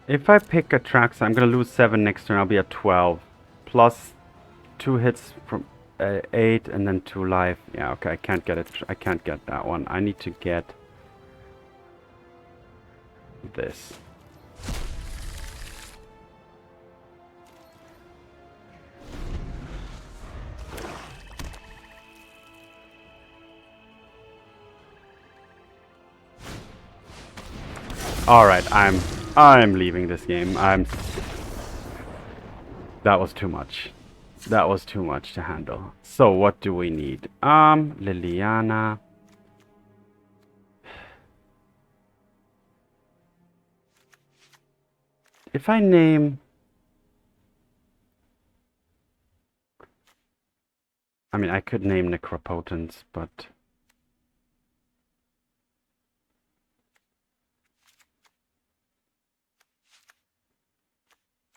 A: If I pick Atraxa, I'm gonna lose 7 next turn. I'll be at 12, plus 2 hits from 8, and then 2 life. Yeah, okay, I can't get it. I can't get that one. I need to get this. All right, I'm leaving this game. That was too much. That was too much to handle. So what do we need? Liliana. If I name... I mean, I could name Necropotence, but...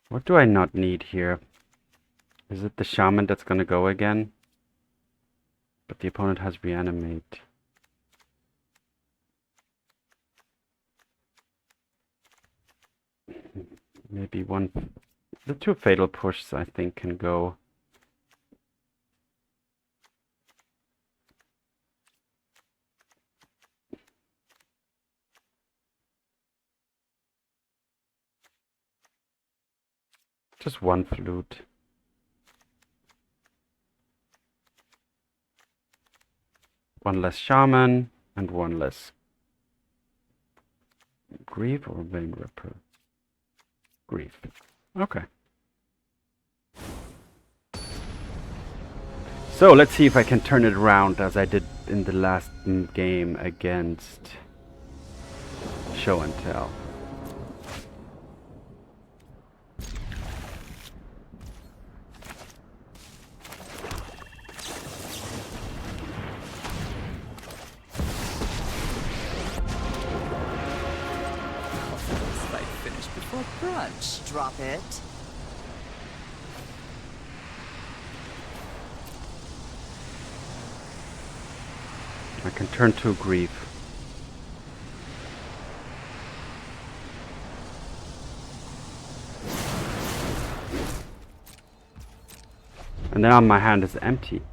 A: What do I not need here? Is it the Shaman that's gonna go again? But the opponent has Reanimate. Maybe one... The 2 Fatal Pushes, I think, can go. Just 1 Flute. One less Shaman, and 1 less Grief or Vein Ripper? Grief. Okay. So let's see if I can turn it around as I did in the last game against Show and Tell.
D: Drop it.
A: I can turn to Grief. And then my hand is empty.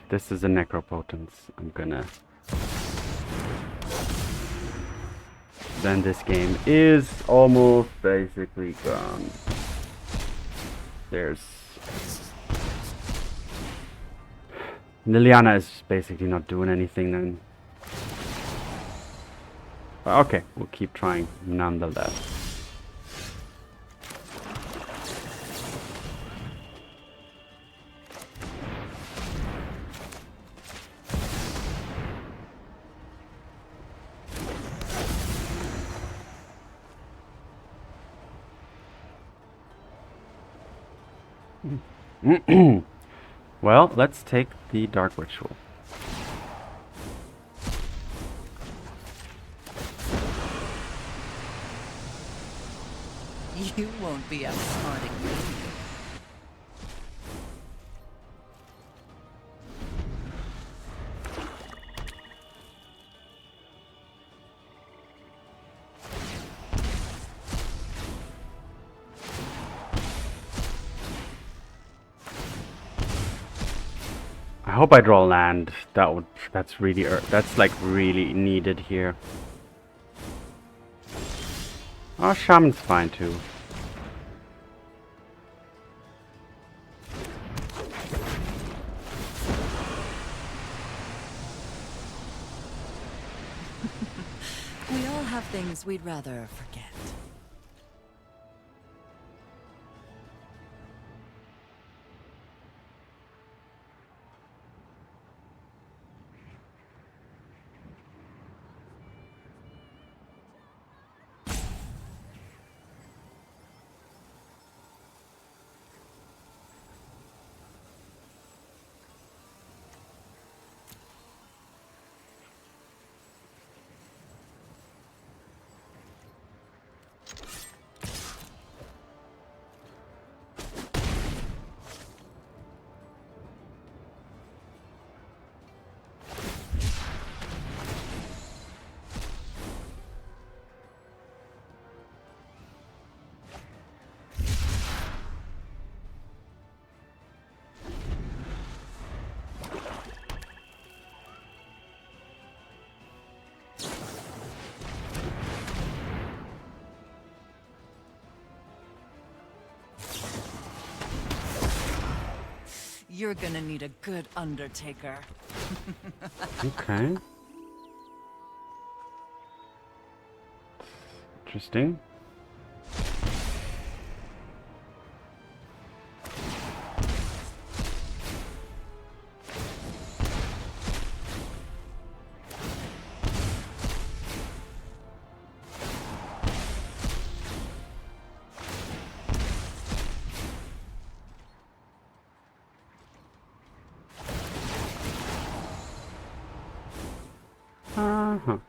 A: This is a Necropotence. I'm gonna... Then this game is almost basically gone. There's Liliana is basically not doing anything then. But okay, we'll keep trying nonetheless. Well, let's take the Dark Ritual.
D: You won't be outsmarting me.
A: I hope I draw land. That's really that's like really needed here. Oh, Shaman's fine too.
E: We all have things we'd rather forget.
D: You're gonna need a good Undertaker.
A: Okay. Interesting.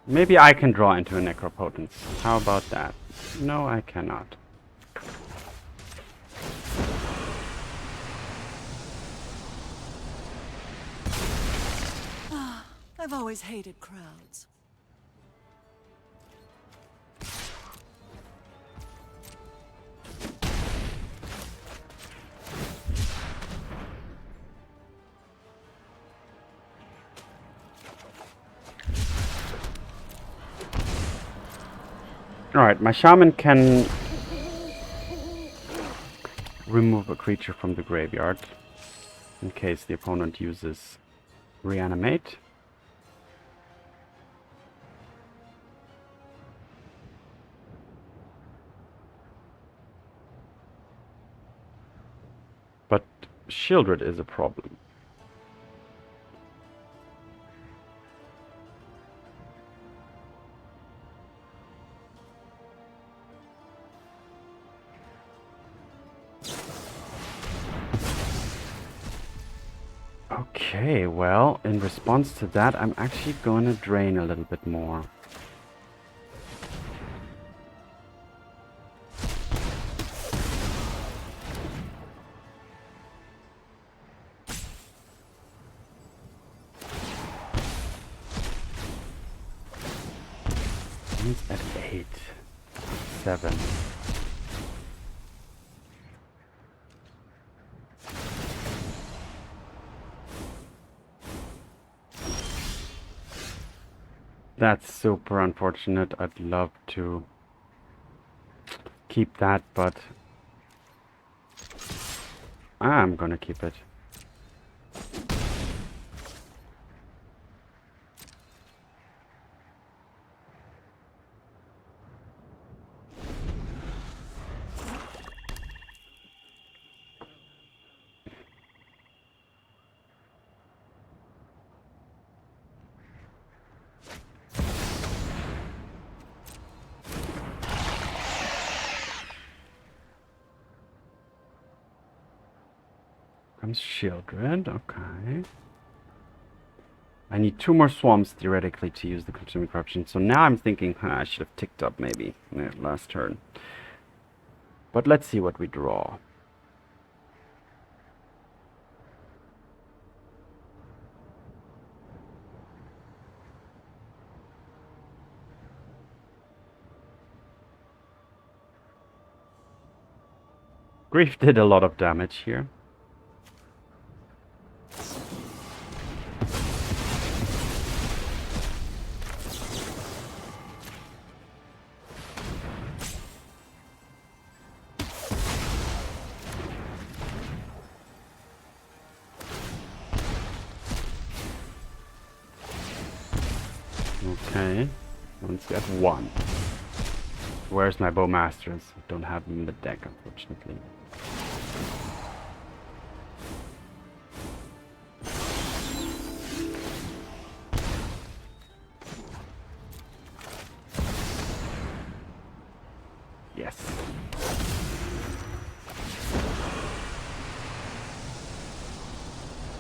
A: Maybe I can draw into a Necropotence. How about that? No, I cannot.
E: I've always hated crowds.
A: Alright, my Shaman can remove a creature from the graveyard in case the opponent uses Reanimate. But Shieldred is a problem. Okay, well, in response to that, I'm actually going to drain a little bit more. It's at 8, 7. That's super unfortunate. I'd love to keep that, but I'm gonna keep it. comes Shieldred, okay. I need 2 more swamps theoretically to use the Consuming Corruption. So now I'm thinking I should have ticked up maybe last turn. But let's see what we draw. Grief did a lot of damage here. Okay, let's get 1. Where's my Bowmasters? I don't have them in the deck, unfortunately. Yes.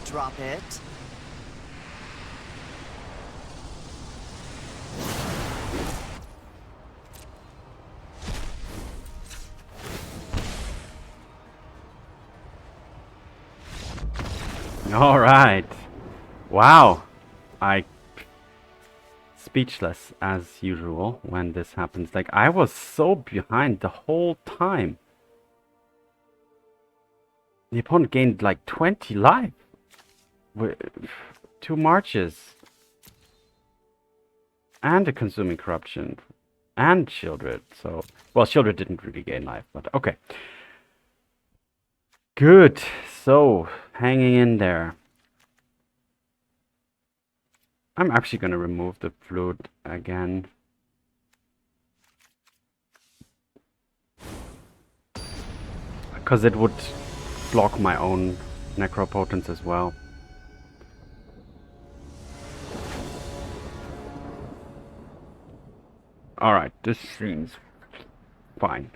D: Drop it.
A: All right. Wow. Speechless as usual when this happens. Like, I was so behind the whole time. The opponent gained like 20 life with 2 marches and a Consuming Corruption and Shieldred. So, well, Shieldred didn't really gain life, but okay. Good. So, hanging in there. I'm actually going to remove the flute again. Because it would block my own Necropotence as well. Alright, this seems fine.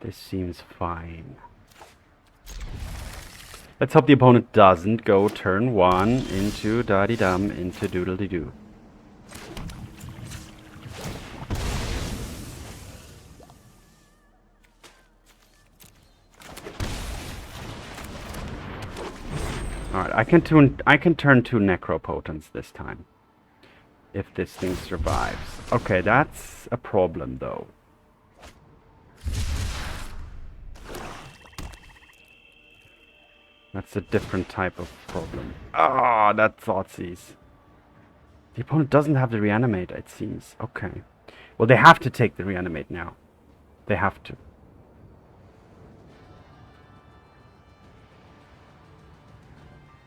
A: This seems fine. Let's hope the opponent doesn't go turn 1 into da-dee-dum into doodle-dee-doo. Alright, I can turn 2 Necropotence this time. If this thing survives. Okay, that's a problem though. That's a different type of problem. Ah, that Thoughtseize. The opponent doesn't have the Reanimate, it seems. Okay. Well, they have to take the Reanimate now. They have to.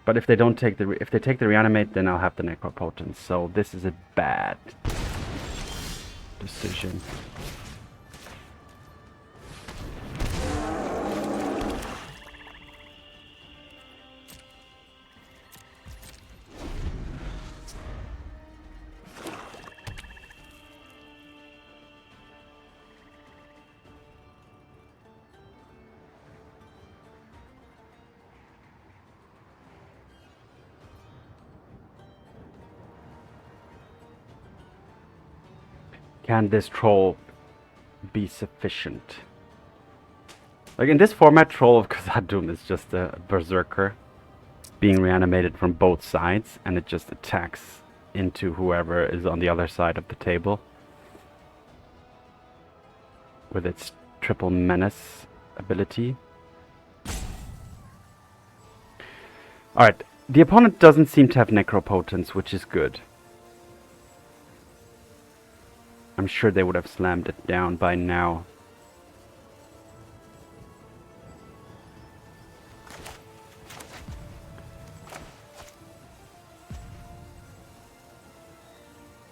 A: But if they don't take the if they take the Reanimate, then I'll have the Necropotence. So this is a bad decision. Can this troll be sufficient? Like in this format, Troll of Khazad-dum is just a berserker being reanimated from both sides, and it just attacks into whoever is on the other side of the table with its triple menace ability. Alright, the opponent doesn't seem to have Necropotence, which is good. I'm sure they would have slammed it down by now.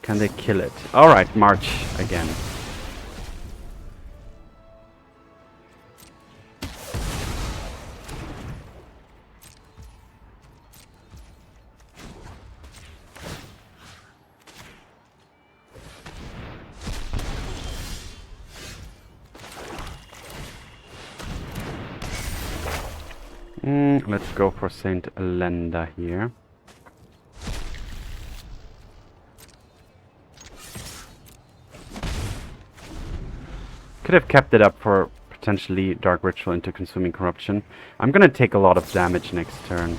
A: Can they kill it? Alright, march again. Let's go for Saint Elenda here. Could have kept it up for potentially Dark Ritual into Consuming Corruption. I'm gonna take a lot of damage next turn.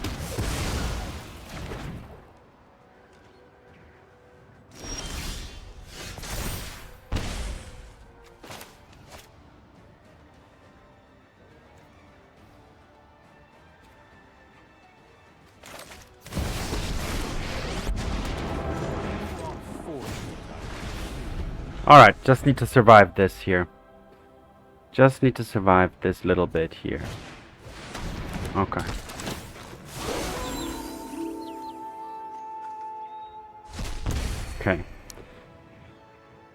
A: Alright, just need to survive this here. Just need to survive this little bit here. Okay. Okay.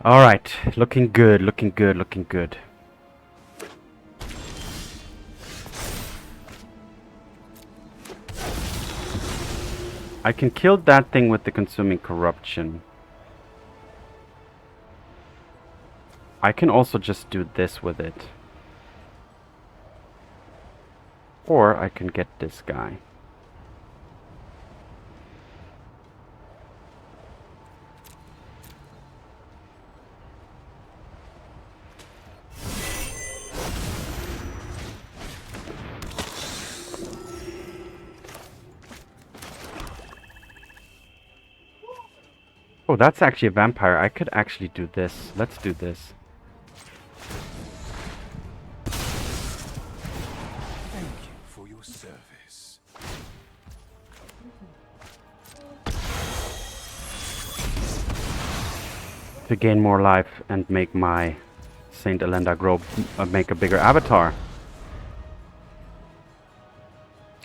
A: Alright, looking good, looking good, looking good. I can kill that thing with the Consuming Corruption. I can also just do this with it. Or I can get this guy. Oh, that's actually a vampire. I could actually do this. Let's do this. To gain more life and make my Saint Elenda grow, make a bigger avatar.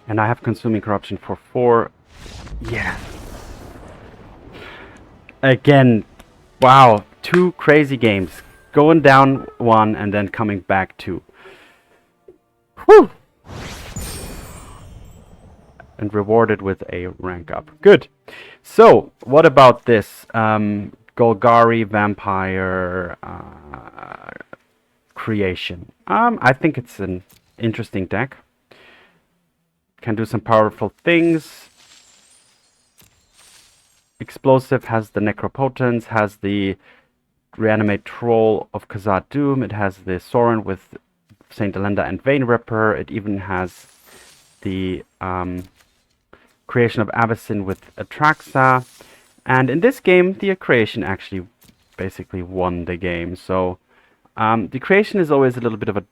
A: And I have Consuming Corruption for 4. Yeah. Again, wow, 2 crazy games. Going down 1 and then coming back 2. Whew! And rewarded with a rank up. Good. So, what about this? Golgari Vampire Creation. I think it's an interesting deck. Can do some powerful things. Explosive has the Necropotence, has the Reanimate Troll of Khazad-dum. It has the Sorin with Saint Elenda and Vein Ripper. It even has the Creation of Avacyn with Atraxa. And in this game, the creation actually basically won the game. So the creation is always a little bit of a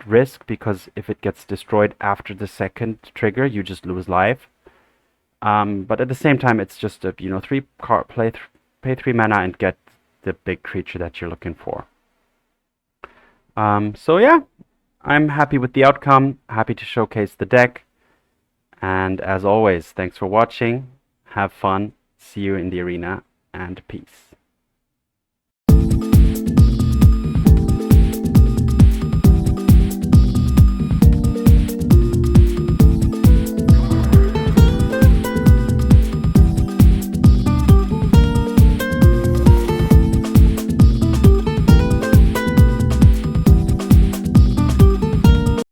A: risk, because if it gets destroyed after the second trigger, you just lose life. But at the same time, it's just a, you know, pay 3 mana and get the big creature that you're looking for. So yeah, I'm happy with the outcome. Happy to showcase the deck. And as always, thanks for watching. Have fun. See you in the arena, and peace.